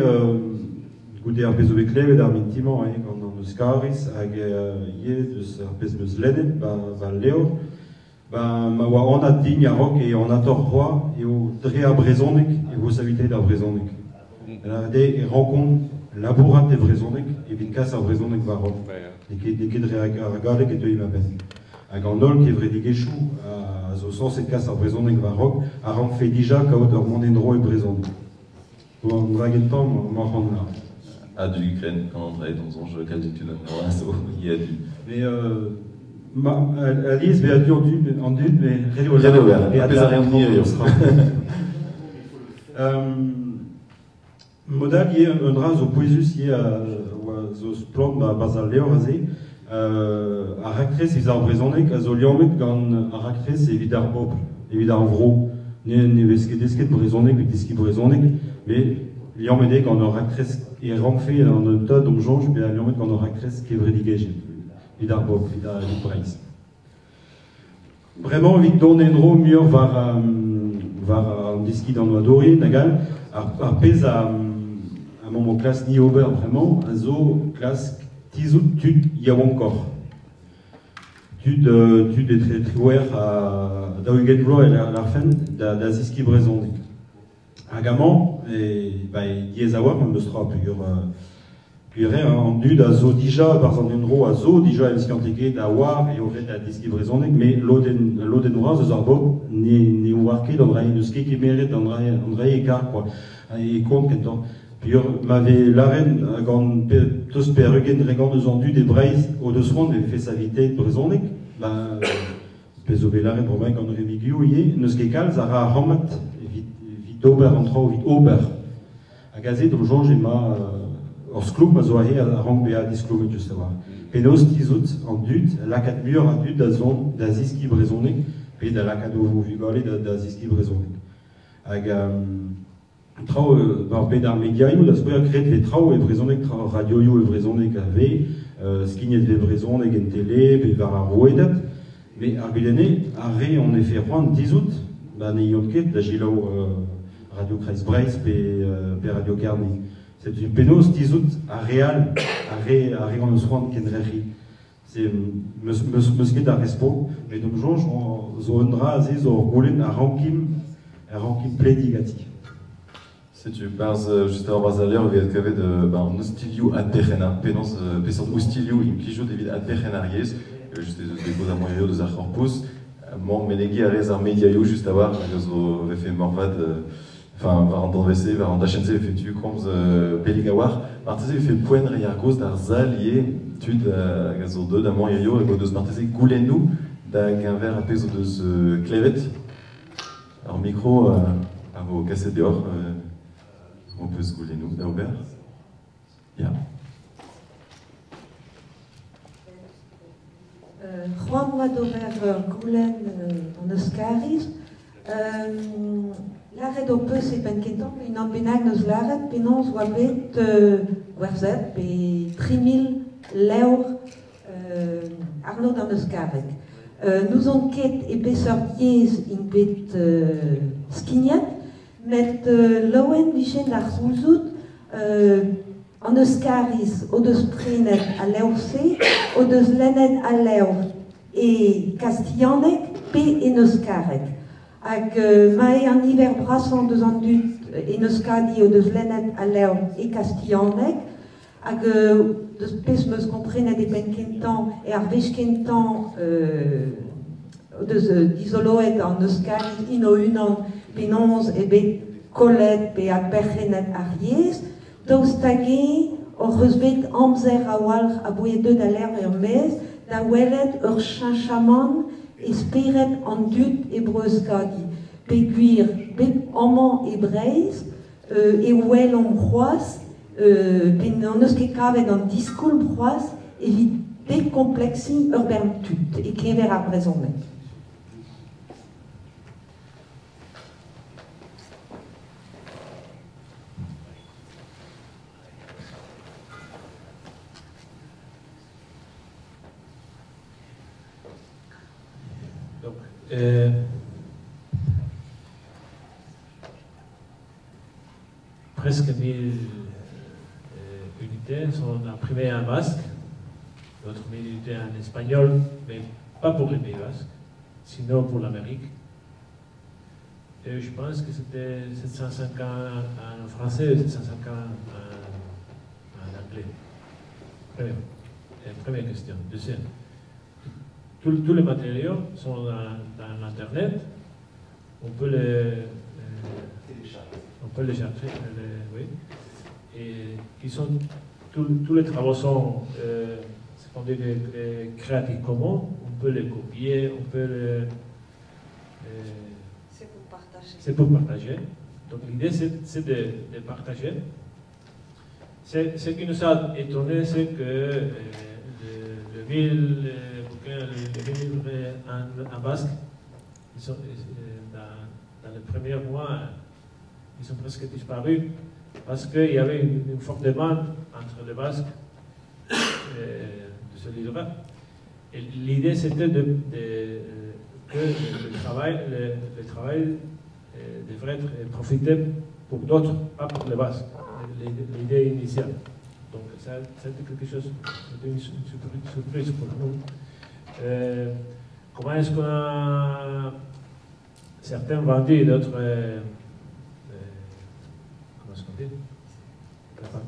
goude ar pezo beklevet ar mintimant, gant an eus karis hag ye deus ar pez meus lennet, va leo, ma oa an a dign a rok e an a tor roi e o dre ar brezonek e vo savite ar brezonek. E rankont labourat e brezonek e vin kas ar brezonek va rok. Ne ket dre ar galek e teuim a ben. Hag an ol ke vredigechou a zo sens et kas ar brezonek va rok a rank fe dija kaot ur monendro e brezonek. An dragentam ma ran là. A du Ukraine, quand on travaille dans son jeu, quel du tu donnes un saut, il y a du. Mais Alice, mais a dû en dune, mais rien ouvert. Et à rien dire. Modal, il y a un ras au poisus, il y a zo plan basal léorazé. A raktres iz ar brezonek a zo liamet gant a raktres evit ar bob, evit ar vro. Ne vez ket desket brezonek, vet deski brezonek, mais liamet gant ar raktres e rankfe an un tad om jonj, be a liamet gant ar raktres ke vredigej, evit ar bob, evit ar breiz. Vraiment, evit donenro miur var an deski d'an oa dori, nagal, ar pez a mon klas ni ober, vraiment, a zo klas tizout tud yawankor. Tud e triwer da uget blo ar fen da ziski brezonek. Hagaman, diez a war, an deus tra puire an dud a zo dija, par an enro a zo dija emskanteke da war e ovet a ziski brezonek, mais loden oraz eus ar bob ne war ket an rae neus ket kemeret an rae ekar, quoi. E kont kentan. Puis m'avait l'arène gant tous perugen regant eus an dud e breiz o deus rond e fe sa vite brezonek, pez ove l'arène romain gant remigio ye, neus ket kalz a ra ramat vit ober an trao, vit ober. Hag a zet o jonj ema ur skloum a zo a he a rank be a diskloumet just a war. Penaos tizout an dud, lakat mur a dud da ziski brezonek, pe da lakat o vugale da ziski brezonek. Hag trao bar bet ar mediaioù, da spoier kret ve trao e brezonek, trao radioioù e brezonek a ve, skignet ve brezonek en tele, pe var ar roedat, Mais Argudene, arrêt en effet Rouen 10 août, ben n'ayant que la Gilo Radio Kreis Breis et Radio Carni. C'est une pénose 10 août à Réal, arrêt en Rouen Kendreri. C'est monsieur d'Arespo, mais donc Georges, on zondra aziz au roulin à rankim plédigati. Si tu parles juste avant Basaler, il y a un hostiliu ad perena, pénance pesant hostiliu in plijo David ad perenaries, juste des causes à moyen de Zacharpus, mon menegi arrêt armédiaio juste à voir, je fait morvad, enfin, var en WC, var en dachense, fait tu comme peligawar, martese fait point riargos d'arzal lié, tud à gazo 2 d'amant yayo, et de martese goulenou, d'un verre à peso de ce clevet, alors micro à vos cassettes dehors. On peut se gouler nous, Aubert. Yeah. Juan d'Aubert Goulen en Oscaris. L'arrêt d'Opeu, c'est ben qu'étant une embénag nos l'arrêt, pénons ouavet guerzet, et 3000 l'eur Arnaud dans Oscarec. Nous enquête et bessorties in bet skignet. Met loen vichen dar soulzout en Oscaris o deus prenet a leurse, o deus lenet a leur e Castillanek pe en Oscarek. Hag mae an hiver brasan deus an dut en Oscadi o deus lenet a leur e Castillanek, hag deus pez meus komprenet e ben kentan e ar vech kentan o deus disoloet an Oscaris ino unan penons e bet collet pe a perrenet ariez, daoust tagé o reusbet amzer a walr a boe deud a l'air mez, da welet ur chinchaman e speret an dut e breuskadi. Pe guir bet amman e breiz, e wel om c'hoaz, pe n'an eus ket kavet an diskoul c'hoaz, evit décomplexi ur bern tut, e kever a brezhonnet. Presque 1000 unités sont imprimées en basque, d'autres 1000 unités en espagnol, mais pas pour les Pays basques, sinon pour l'Amérique. Et je pense que c'était 750 en français et 750 en anglais. Première question. Deuxième. Tous les matériaux sont dans l'Internet. On peut les chercher. Oui. Et tous les travaux sont Creative Commons. On peut les copier, on peut les... C'est pour partager. C'est pour partager. Donc l'idée, c'est de partager. Ce qui nous a étonné, c'est que le livre en basque, ils sont, dans les premiers mois, ils sont presque disparus parce qu'il y avait une forte demande entre les Basques de ce livre-là. Et l'idée, c'était que le travail devrait être profité pour d'autres, pas pour les Basques. L'idée initiale. Donc, ça, c'était quelque chose, c'était une surprise pour nous. Comment est-ce qu'on a certains vendus et d'autres comment est-ce qu'on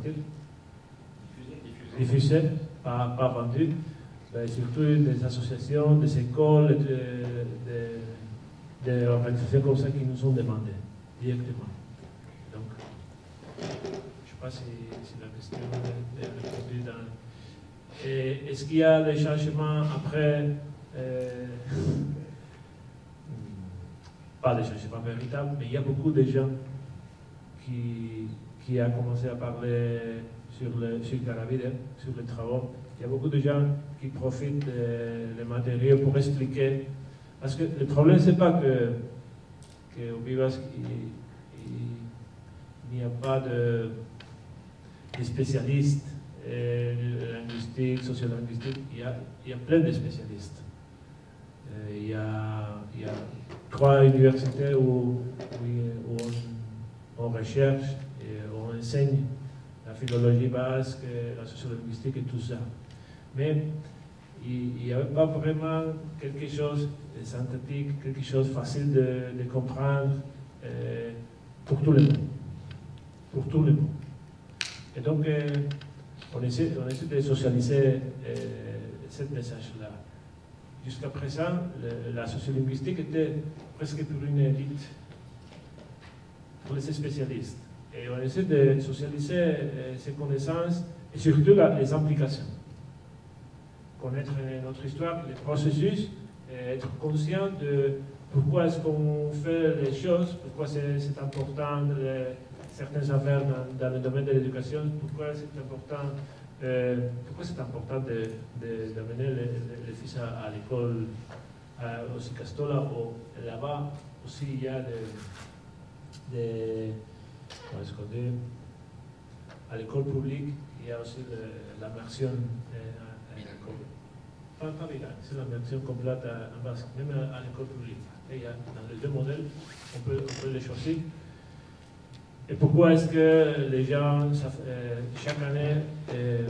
dit diffusés, pas vendus, ben, surtout des associations, des écoles, des organisations comme ça qui nous ont demandé directement. Donc, je ne sais pas si la question est répondue dans... Est-ce qu'il y a des changements après pas des changements véritables, mais il y a beaucoup de gens qui ont commencé à parler sur Garavide, sur les travaux. Il y a beaucoup de gens qui profitent des matériaux pour expliquer. Parce que le problème, ce n'est pas qu'au Pays basque, il n'y a pas de spécialistes linguistiques, sociolinguistiques. Il y a plein de spécialistes. Il y a 3 universités où on recherche et on enseigne la philologie basque, la sociolinguistique et tout ça. Mais il n'y avait pas vraiment quelque chose de synthétique, quelque chose de facile de comprendre pour tout le monde. Pour tout le monde. Et donc, on essaie de socialiser ce message-là. Jusqu'à présent, la sociolinguistique était presque pour une élite, pour les spécialistes. Et on essaie de socialiser ces connaissances et surtout les implications. Connaître notre histoire, les processus, et être conscient de pourquoi est-ce qu'on fait les choses, pourquoi c'est important certaines affaires dans le domaine de l'éducation, pourquoi c'est important d'amener les fils à l'école, au Castola, ou là-bas aussi il y a à l'école publique, il y a aussi l'immersion à l'école. Pas bilingue, c'est l'immersion complète en basque, même à l'école publique. Et il y a, dans les deux modèles, on peut les choisir. Et pourquoi est-ce que les gens, chaque année, de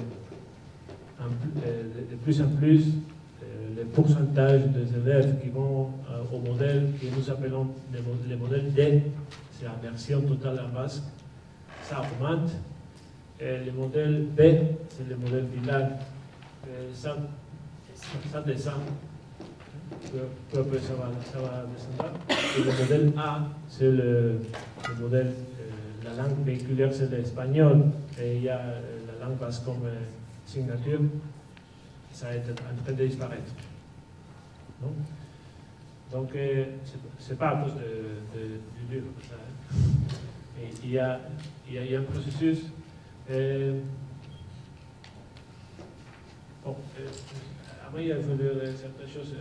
plus en plus, le pourcentage des élèves qui vont au modèle que nous appelons le modèle D, c'est l'immersion totale en basque, ça augmente. Et le modèle B, c'est le modèle bilingue, ça descend. Peu à peu, ça va descendre. Et le modèle A, c'est le modèle, la langue véhiculaire, c'est l'espagnol, et il y a la langue basque comme signature, ça est en train de disparaître. Non? Donc, c'est pas à cause du livre. Et il y a un processus. Bon, après, il y a certaines choses.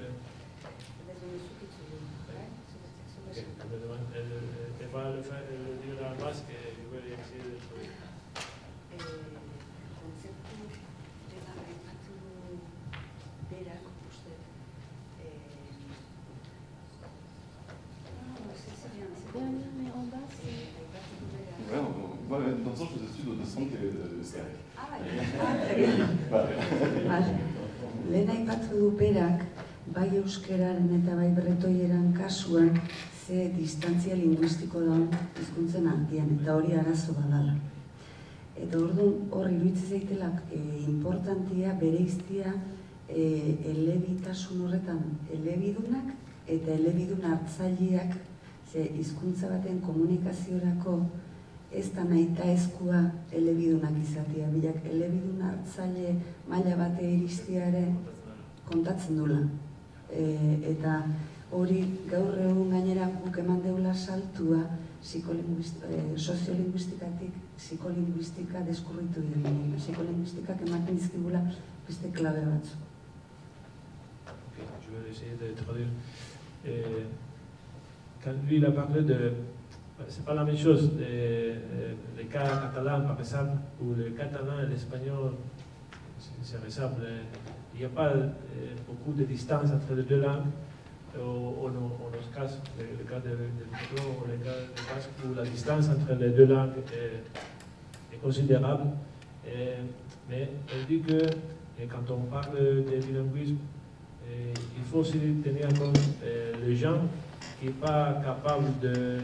Te va le dire en basque et je vais essayer de trouver. Dans le sens, je faisais studio de son de Skype. Lehen aipatu du berak, bai euskeraren eta bai bretoieran kasuan, ze distantzia linguistiko da hizkuntzen artean, eta hori arazo badala. Eta orduan hor iruditzen zaitelak importantia bereiztia elebitasun horretan elebidunak eta elebidun hartzaileak, ze hizkuntza baten komunikaziorako ez da nahita eskua elebidunak izatea, bilak elebidun hartzaile maila bate iristiare kontatzen dula. Eta hori gaur egun gainera guk eman deula saltua soziolinguistikatik psikolinguistika deskurritu dira. Psikolinguistikak ematen dizkigula beste klabe batzu. Je vais essayer de traduire. Quand lui il a parlé de... C'est pas la même chose, les cas catalans par exemple, ou le catalan et l'espagnol, c'est ressemble. Il n'y a pas beaucoup de distance entre les deux langues. En nos cas, le cas de Breton ou le cas de basque, où la distance entre les deux langues est considérable. Mais elle dit que quand on parle de bilinguisme, il faut aussi tenir compte les gens qui n'est pas capable de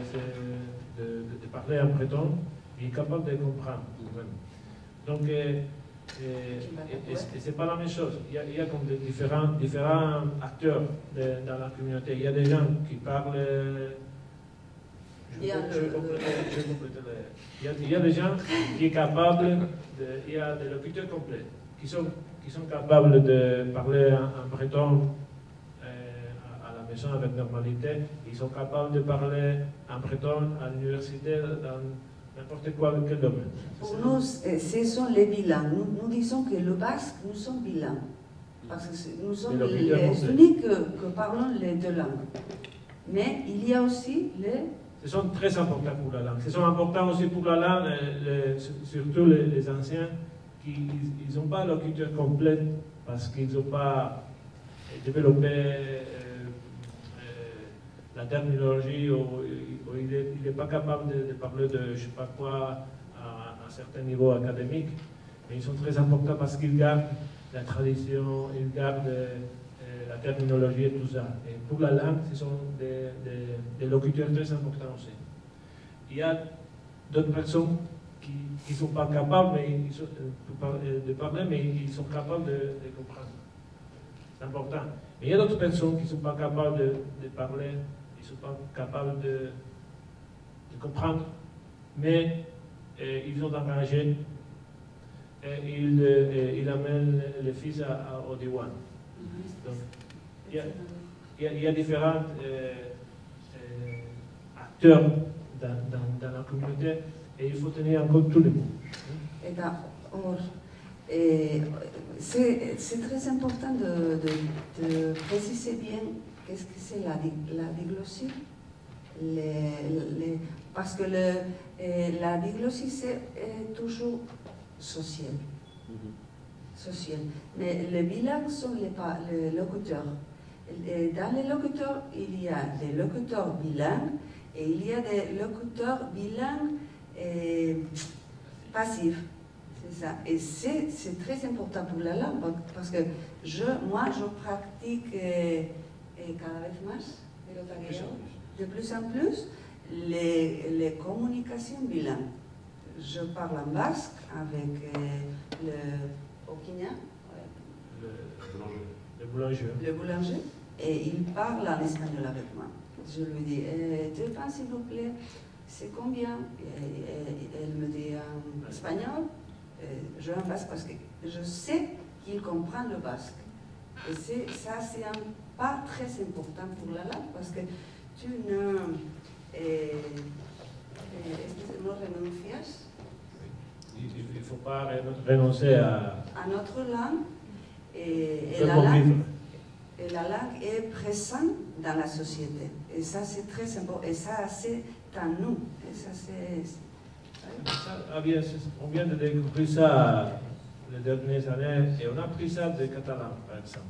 parler en breton, il est capable de comprendre même. Donc, c'est pas la même chose. Il y a comme différents acteurs dans la communauté. Il y a des gens qui parlent... Il y a des gens qui sont capables, il y a des locuteurs complets, qui sont capables de parler en breton avec normalité, ils sont capables de parler en breton à l'université dans n'importe quel domaine. Pour nous, ce sont les bilingues. Nous disons que le basque, nous sommes bilingues. Parce que nous sommes les uniques que parlons les deux langues. Mais il y a aussi les... Ce sont très importants pour la langue. Ce sont importants aussi pour la langue, surtout les anciens, qui n'ont pas locuteur complet parce qu'ils n'ont pas développé la terminologie, ou il n'est pas capable de parler de je ne sais pas quoi à un certain niveau académique, mais ils sont très importants parce qu'ils gardent la tradition, ils gardent la terminologie et tout ça. Et pour la langue, ce sont des locuteurs très importants aussi. Il y a d'autres personnes qui ne sont pas capables de parler, mais ils sont capables de comprendre. C'est important. Mais il y a d'autres personnes qui ne sont pas capables de parler, ils ne sont pas capables de comprendre, mais ils ont engagé et ils amènent les fils au Diwan. Donc, il y a différents acteurs dans la communauté et il faut tenir en compte tout le monde. C'est très important de préciser bien qu'est-ce que c'est la diglossie. Parce que la diglossie, c'est toujours social. Mais les bilingues sont les locuteurs. Et dans les locuteurs, il y a des locuteurs bilingues et il y a des locuteurs bilingues passifs. C'est ça. Et c'est très important pour la langue parce que moi, je pratique cada vez más, de plus en plus, les communications bilingues. Je parle en basque avec le Oquina, le boulanger, et il parle en espagnol avec moi. Je lui dis, deux pains s'il vous plaît, c'est combien? Elle me dit en espagnol, je en basque parce que je sais qu'il comprend le basque. Et ça, c'est un pas très important pour la langue parce que tu ne renuncias. Il ne faut pas renoncer à notre langue. Et la langue est présente dans la société. Et ça, c'est très important. Et ça, c'est à nous. Et ça, on vient de découvrir ça les dernières années et on a pris ça des Catalans, par exemple.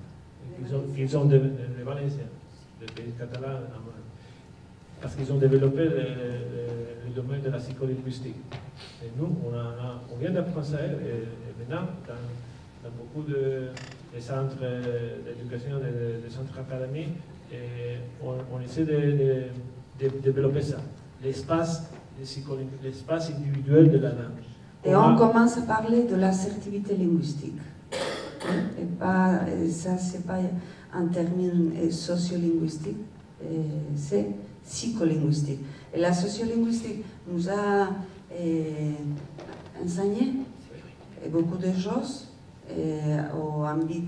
Ils ont des Valenciens, des pays catalans, parce qu'ils ont développé le domaine de la psycholinguistique. Et nous, on vient d'apprendre ça et maintenant, dans beaucoup de centres d'éducation, des centres académiques, et on essaie de développer ça, l'espace individuel de la langue. Et on commence à parler de l'assertivité linguistique. Et ça, c'est pas un terme sociolinguistique, c'est psycholinguistique. Et la sociolinguistique nous a enseigné beaucoup de choses au ambit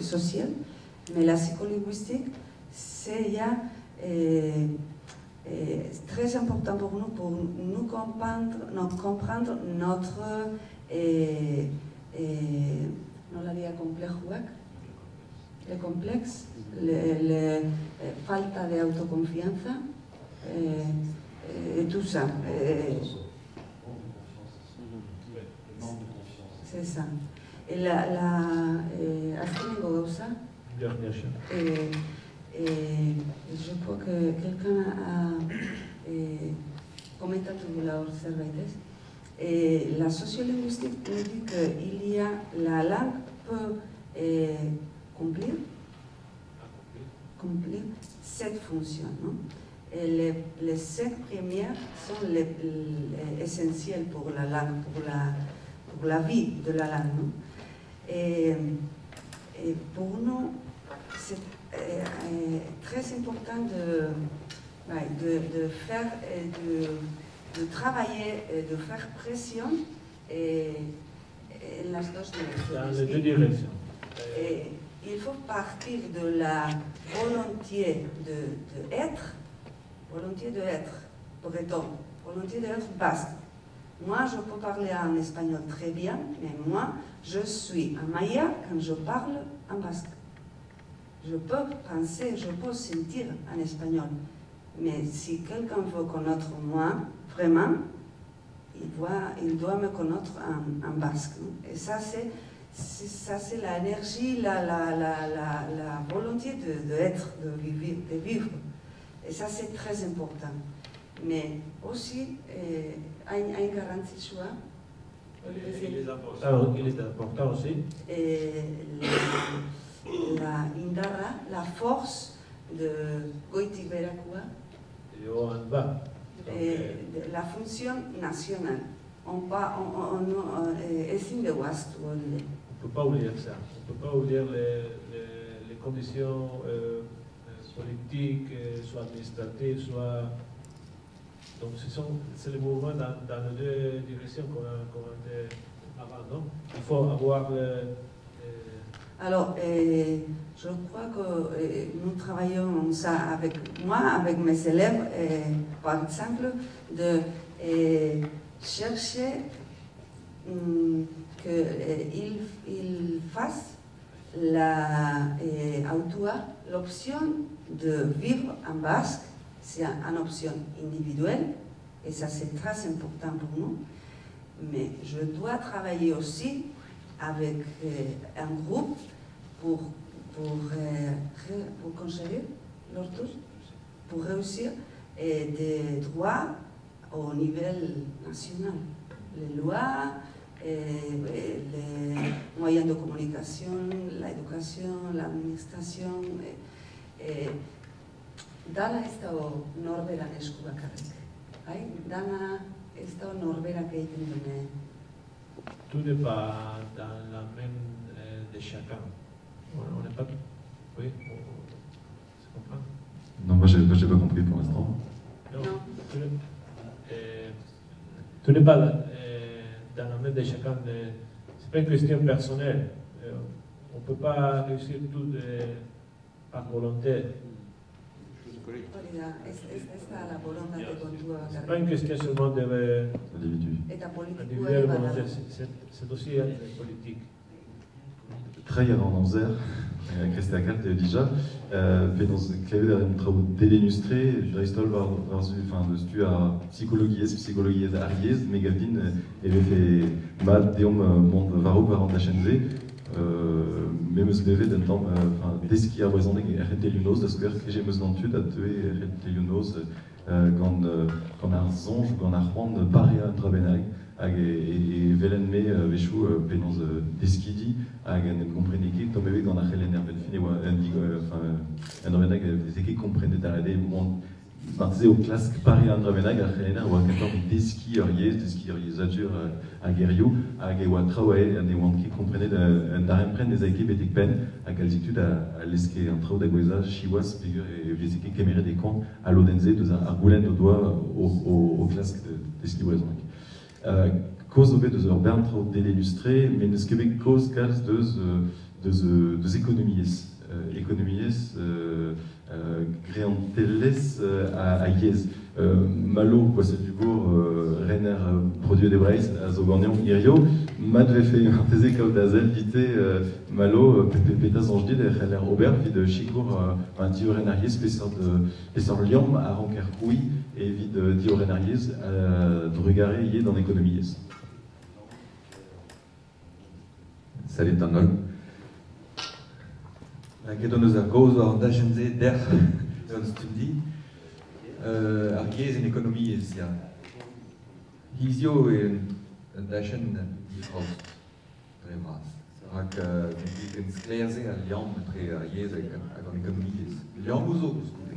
social, mais la psycholinguistique, c'est très important pour nous comprendre notre le complexe, la falta de autoconfianza et tout ça. C'est ça. Et je crois que quelqu'un a commenté la observatrice. Et la sociolinguistique nous dit que la langue peut accomplir cette fonction. Non? Et les 5 premières sont essentielles pour la langue, pour la vie de la langue. Non? Et pour nous, c'est très important de faire, de travailler, de faire pression en les deux directions. Et il faut partir de la volonté d'être, breton, volonté d'être basque. Moi, je peux parler en espagnol très bien, mais moi, je suis un maya quand je parle en basque. Je peux penser, je peux sentir en espagnol. Mais si quelqu'un veut connaître moi, vraiment, il doit me connaître en basque. Et ça, c'est l'énergie, la volonté d'être, de vivre. Et ça, c'est très important. Mais aussi, une garantie choix. Il est important aussi. Et la Indara, la force de Goiti Veracruz, la fonction nationale. On ne peut pas oublier ça. On ne peut pas oublier les conditions politiques, soit administratives, soit... Donc c'est le mouvement dans les deux directions qu'on a dit avant, non? Il faut avoir... Alors, je crois que nous travaillons ça avec moi, avec mes élèves, par exemple, de chercher qu'ils fassent l'option de vivre en basque. C'est une option individuelle, et ça c'est très important pour nous. Mais je dois travailler aussi avec un groupe pour construire leur tout, pour réussir des droits au niveau national. Les lois, les moyens de communication, l'éducation, l'administration. Dana estado norbera esku bakarrik. Dana estado norbera egiten dune. Tout n'est pas dans la main de chacun. On n'est pas... Oui, ça comprend? Non, moi j'ai pas compris pour l'instant. Non. Tout n'est pas dans la main de chacun. C'est pas une question personnelle. On ne peut pas réussir tout par volonté. C'est pas une question seulement d'individuelle volonté, c'est aussi politique. Très avancer, Christa Kalt déjà, penaos klevet un traoù delenustre, dreistol war stu a psychologiez ariez, megavin fait mat deom mont varrouk war an da chenze, mais meus levet d'un temps, deski a brezoneg erretelunoz, da skwer que j'ai meus dantud a teue erretelunoz, gant ar zonj, gant ar c'hoant pare a trabenag, hag velen me vechou penaos deskidi, hag an kompreneke, tombe gant ar c'helen ben fine oa un drabenag zeke komprenet ar ade, marteze o klask pare an drabenag ar c'helen oa kantor deski ur yez adur hag erioù, hag oa traoe an oan ket komprenet ar empren ez aike betek pen, hag al ziktud a leske an traoù da gweza chiwas pegur e vezeke kemeret e kont a lodenze deus ar goulenn o doa o klask deski brezoneg. Cause au de ur bern traoù delenustre, mais neus ket cause kalz deus ekonomiez. Ekonomiez greantelez a yez. Malo, Poisset du Bourg, Renner, produit des Breiz, a zo ganneon irio, mat vefe arteze kao d'azel dite Malo, petaz anj dit, er Robert, vid chikour un dio renariez, pesor liam a ranker koui, et vid dio renariez, drugare yé dans l'économiez. Salut Tanol. Geton eus ar gaoz war an dajenze der an studi ar giez en ekonomiez ya. Hizio en dajen difroz tre vras. Rak en sklerze a liam tre ar giez hag an ekonomiez. Liam ouzo eus goude.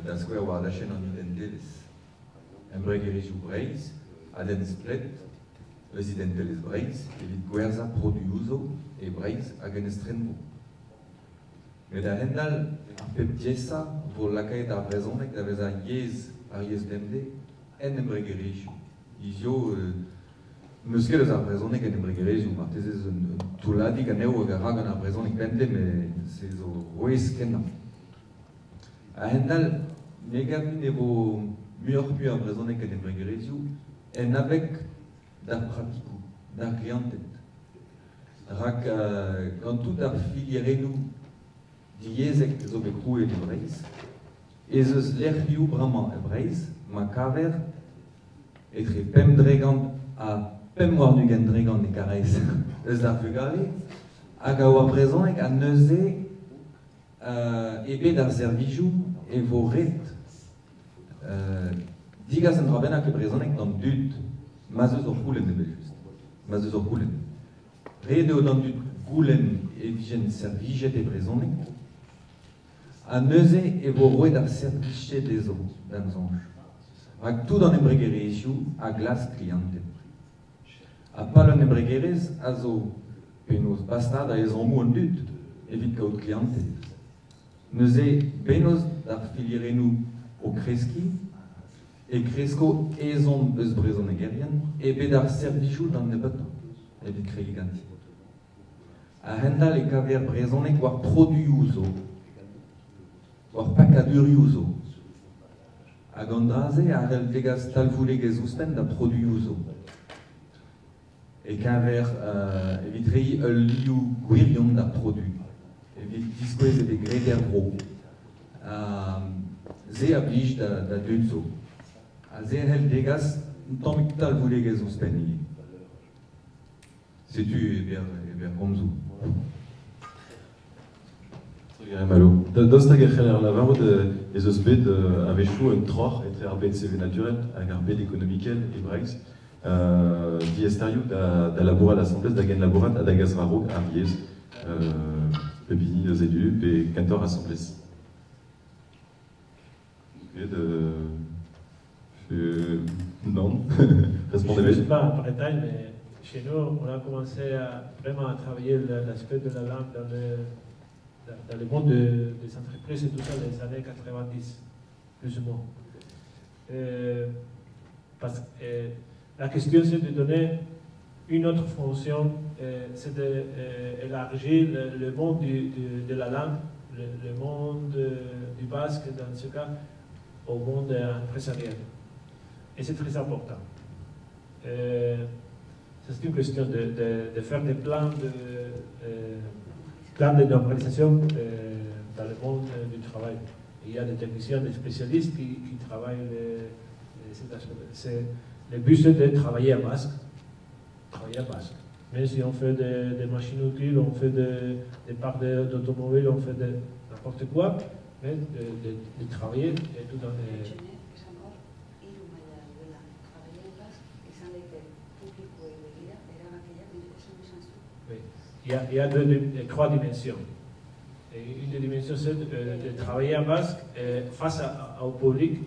Da skwer war dajen an identelez. Embregerezioù Breiz, aden splet, eus identelez Breiz, evit gwerza produi ouzo e Breiz hag en estrenvo. Mais da hendal, ar pep diesa, pour lakaet ar brezonek, da vez ar yez demde, en embregerezioù. Izio, meus ket eus ar brezonek en embregerezioù, martezez un touladik aneo hag ar ar brezonek pente, mais se zo roez kenna. A hendal, megavin evo muioc'h ar brezonek en embregerezioù, en abek d'ar pratikou, d'ar kliantet. Rak, gantout ar filierenou, diezek zo bekrou e Breiz, ez eus lerpioù bramañ e Breiz, ma kaver etre pem dregant a pem warnugen dregant e karez eus d'ar vugale, hag a oa brezhoneg a neuze ebe d'ar servijoù et vos rites, digas en rabena que brezonek dans dut, mazeux or kulen de juste, mazeux or kulen. Rede o dans dut kulen et vigen servige de brezonek, a neuze et vos rois d'ar service des eaux, dans ange. Ak tout dans embreguerez a glace cliente. A palon embreguerez a zo penos bastard a ezomou en dut, evit kaut cliente. Neuze penos d'ar filirenu au kreski, et cresco ezon eus brezonegerian, et bedar servijou dans ne bateau, evit kreiganti. A henda le caver brezonek war produit uso, war pacadur uso. A gandraze a rel degas talvoulegez uspen da produit uso. Et caver evit rei ul liu gwirion da produit. Evit disquez e greder bro. Ze oblige da dutzo. A ze hel degas tomik talvoulegez uspen i. C'est-tu eber komzo. Malo. Dosta gecheler lavaro ez eus bet avechou un tror etre ar bet CV naturel hag ar bet ekonomikel e brex di estario da labourat l'assemblez da gen labourat a da gazvaro ar yez pebi eus edu pe kantor assemblez. Non. Répondez. Je ne sais pas en Bretagne, mais chez nous, on a commencé vraiment à travailler l'aspect de la langue dans le monde des entreprises et tout ça, les années 90, plus ou moins. Parce que la question, c'est de donner une autre fonction, c'est d'élargir le monde de la langue, le monde du basque, dans ce cas, au monde empresarial. Et c'est très important. C'est une question de faire des plans de normalisation dans le monde du travail. Il y a des techniciens, des spécialistes qui travaillent cet aspect. Le but, c'est de travailler à basque. Même si on fait des machines utiles, on fait des parts d'automobiles, on fait n'importe quoi, mais de travailler et tout dans les... Il y a trois dimensions. Et une des dimensions, c'est de travailler en basque face au public,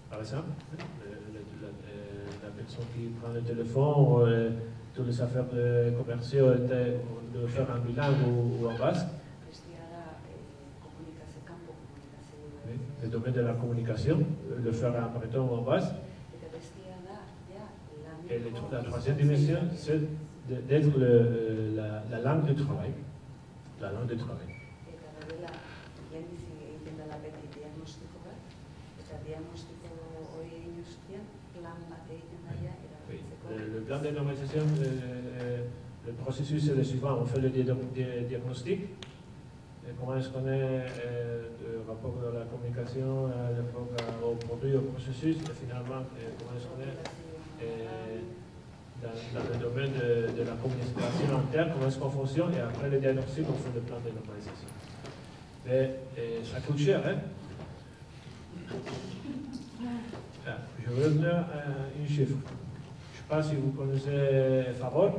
par exemple. La personne qui prend le téléphone, toutes les affaires commerciales, de faire en bilingue ou en basque. Oui, le domaine de la communication, le faire en breton ou en basque. Et la troisième dimension, c'est d'être la langue du travail. La langue du travail. Oui. Le plan de normalisation, le processus est le suivant. On fait le diagnostic. Et comment est-ce qu'on est de rapport à la communication, au produit, au processus, et finalement, comment est-ce qu'on est dans le domaine de la communication interne, comment est-ce qu'on fonctionne, et après le diagnostic, on fait le plan de normalisation. Mais ça coûte cher, hein? Je vais vous donner un chiffre. Je ne sais pas si vous connaissez Favor,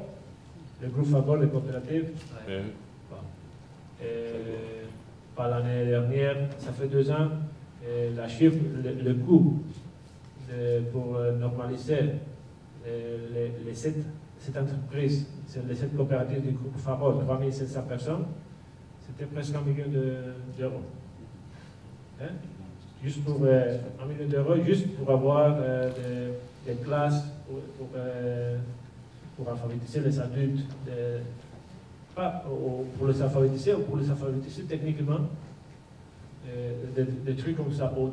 le groupe Favor, les coopératives. Ouais. Bon. Pas l'année dernière, ça fait 2 ans, le coût pour normaliser cette entreprise, les 7 coopératives du groupe Favor, 3700 personnes, c'était presque 1 million d'euros. Hein? Juste pour 1 million d'euros, juste pour avoir des classes pour alphabétiser les adultes, pas pour les alphabétiser, ou pour les alphabétiser techniquement, des trucs comme ça, ou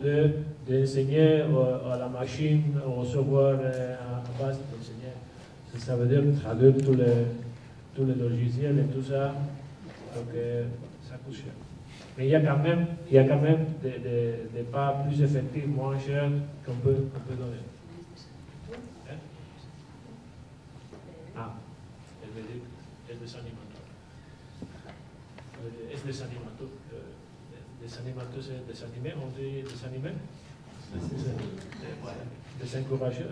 d'enseigner à la machine, au serveur à base d'enseigner. Ça veut dire traduire tous les logiciels et tout ça, donc ça coûte cher. Mais il y a quand même des pas plus effectifs, moins chers qu'on peut donner. Hein? Ah, elle veut dire es desanimateur. Es desanimateur. des animateurs et des animés, on dit des animés. Des encourager.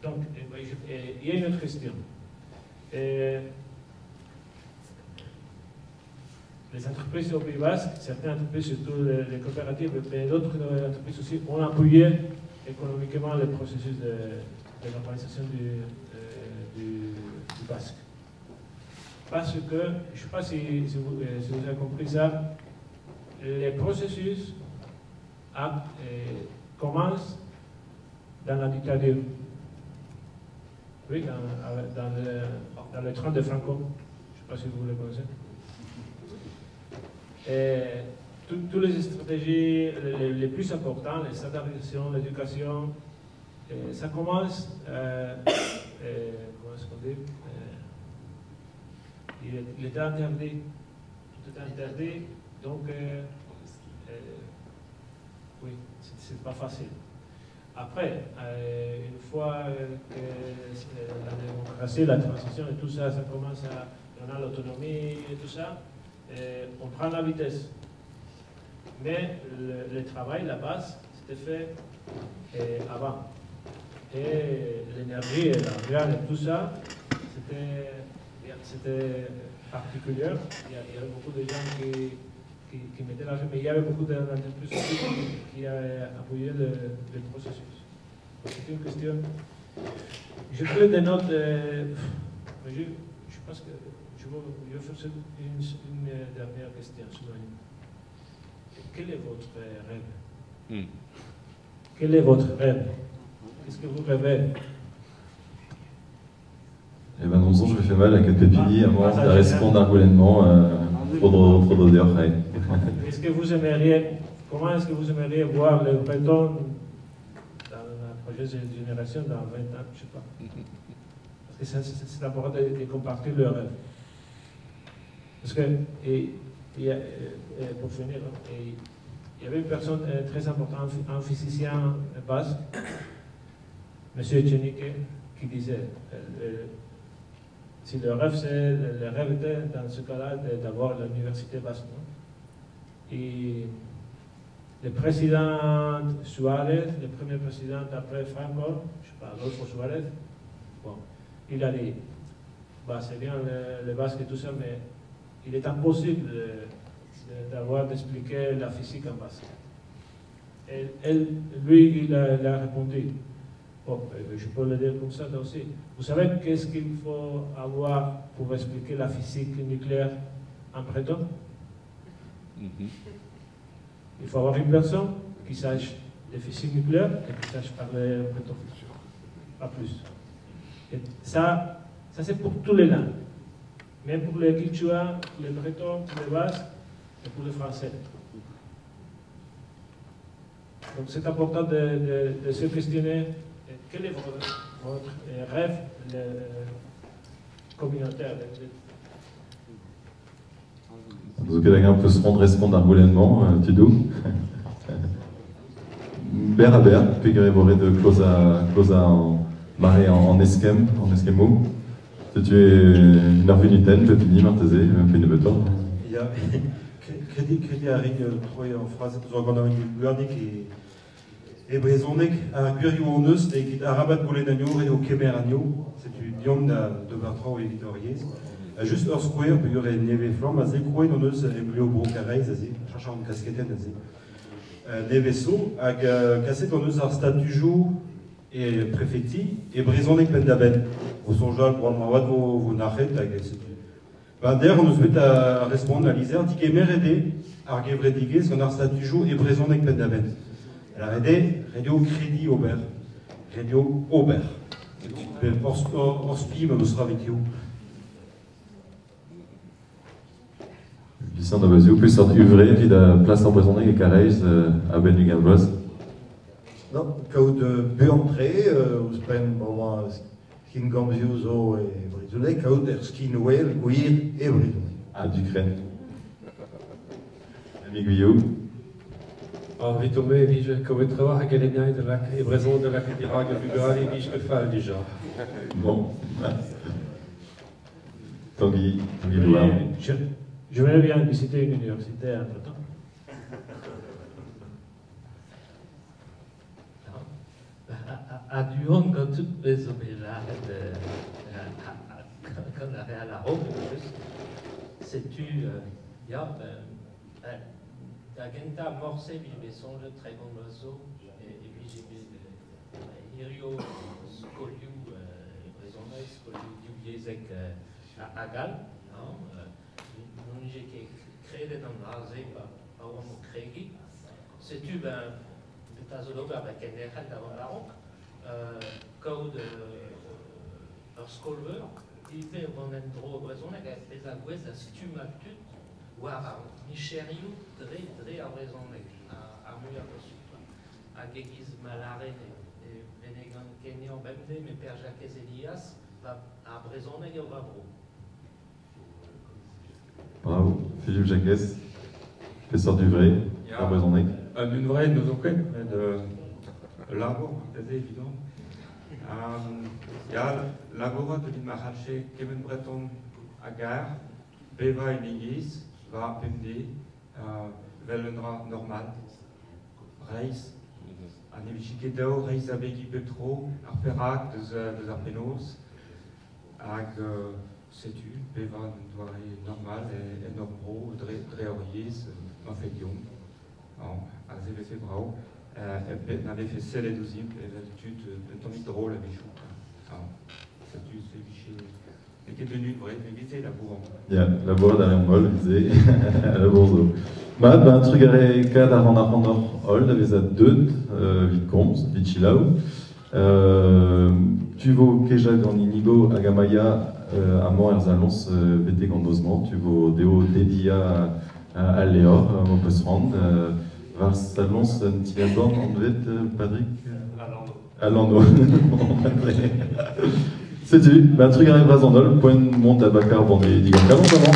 Donc, il y a une autre question. Les entreprises au Pays Basque, certaines entreprises, surtout les coopératives, mais d'autres entreprises aussi, ont appuyé économiquement le processus de l'organisation du Basque. Parce que, je ne sais pas si vous avez compris ça, les processus commencent dans la dictature. Oui, dans le train de Franco. Je ne sais pas si vous le connaissez. Toutes les stratégies les plus importantes, les standardisations, l'éducation, ça commence, comment est-ce qu'on dit, il était interdit, tout est interdit, donc oui, c'est pas facile. Après, une fois que la démocratie, la transition et tout ça, ça commence à, on a l'autonomie et tout ça, on prend la vitesse. Mais le travail, la base, c'était fait avant. Et l'énergie et l'argent et tout ça, c'était particulier. Il y avait beaucoup de gens qui mettaient l'argent, mais il y avait beaucoup d'entreprises aussi qui appuyaient le processus. C'est une question. Je fais des notes, je pense que je vais faire une dernière question. Quel est votre rêve? Quel est votre rêve? Qu'est-ce que vous rêvez? Eh ben, non, je me fais mal à quatre pépilles, à moi, de répondre d'argoulement, trop d'odeur. Est-ce que vous aimeriez, comment est-ce que vous aimeriez voir le Breton dans la prochaine génération, dans 20 ans, je ne sais pas. Parce que c'est important de compartir le rêve. Parce que, pour finir, il y avait une personne très importante, un physicien basque, M. Echenique, qui disait si le rêve était dans ce cas-là d'avoir l'université basque. Et le président Suarez, le premier président après Franco, je ne sais pas, Adolfo Suarez, bon, il a dit c'est bien le basque et tout ça, mais il est impossible d'expliquer la physique en basque. Et lui, il a répondu. Bon, je peux le dire comme ça aussi. Vous savez qu'est-ce qu'il faut avoir pour expliquer la physique nucléaire en breton? Il faut avoir une personne qui sache de physique nucléaire et qui sache parler breton. Pas plus. Et ça c'est pour tous les langues. Même pour les Quichua, pour les Bretons, pour les Basques et pour les Français. Donc c'est important de se questionner quel est votre rêve communautaire. Donc quelqu'un peut se rendre d'argoulement, Tidou. Ber à ber, puis grévoré de close à marée en esquemo. Tu es une arvinitaine, pepini, martezé, une beton. Il y a crédit à Ring, en phrase, zorgonaring guardic et Brezonek, à Gueriourneus, et à Rabat Goulenagno et au Kemeragno, c'est une diom de Bertrand et Victoriez. Juste hors square, puis il y aurait neve flamme, à Zekoué, noneus, et bleu au brocarei, cherchant une casquette, neve so, à casser noneus à statujo et préfecti, et Brezonek pendaben. Au sonjal, pour le mawad, vous n'arrêtez, d'ailleurs, on nous met à répondre à l'Isère, dit que Meredé, Argevredigé, son art statujo et Brezonek pendaben. Elle a aidé Radio Crédit Aubert. Radio Aubert. Orspi, me sera avec vous. Lucien Davazio, plus sorte uvré, puis de place en Brezonek et Carreis à Ben du Gambros. Non, quand de Béantré, où se prennent moment Skin Gambzio et Brizonek, quand de Skin Well, Guir et Brizonek. Ah, d'Ukraine. Ami Guyot. Vitomé, vige, comme trabaja que les miens de la Brezon de la Catirague, Bugarali, vige que fall déjà. Bon. Tanguy Loire. Je vais bien visiter une université entre-temps. À Duon, quand tu es là, quand on est à la Rome, sais-tu, il y a Genta Morse, vivait son le très bon oiseau, et puis j'ai vu Irio Scoliu, Raisonnel, Scoliu, Dubiezek à Galles, j'ai créé dans le rasé par mon crégi. Sais-tu, Petazologue avec un erreur d'avant la Rome, code Scolver, il fait un endroit raisonnable, et la guise à stumatut, ou à Michériou, très à raisonnable, à Mouya à Gegiz Malaré, et Vénégan Kenyan Bemde, mais Père Jacques Elias, à raisonnable et au Vavro. Bravo, Philippe Jacques, professeur du vrai, à raisonnable. Une vraie, nous autres, de l'arbre, c'est évident. Il y a l'agora de l'Imaraché, Kevin Breton à Gare, Beva et Nigis, va Pemde, Velendra normal, Reis, Anevichikedao, Reis Abegi Petro, Arperac, des Arpenos, Ag, sais-tu, Beva normal, et Normbro, Dreoriis, Mafedium, Azévé Brau. On avait fait celle et deuxième, l'étude de Tommy drôle avec Chou. C'est biché. Mais qui est devenu vrai, mais qui est la bourre. Ja, la bourre derrière moi, disait, la bourre. Maar ben truc à cada randar ol, avait à deux, vitcoms, vichilau. Tu vas keja dans Inigo, Agamaya, à mort erzalons, vete gandosement, tu vas deo dédia à Léor, on peut se rendre. Var salons un tiaban en vet, Patrick à Lando. C'est-tu, ben truc à Brazandol, point monte à Bacar, bon, mais dis-moi, comment ça va?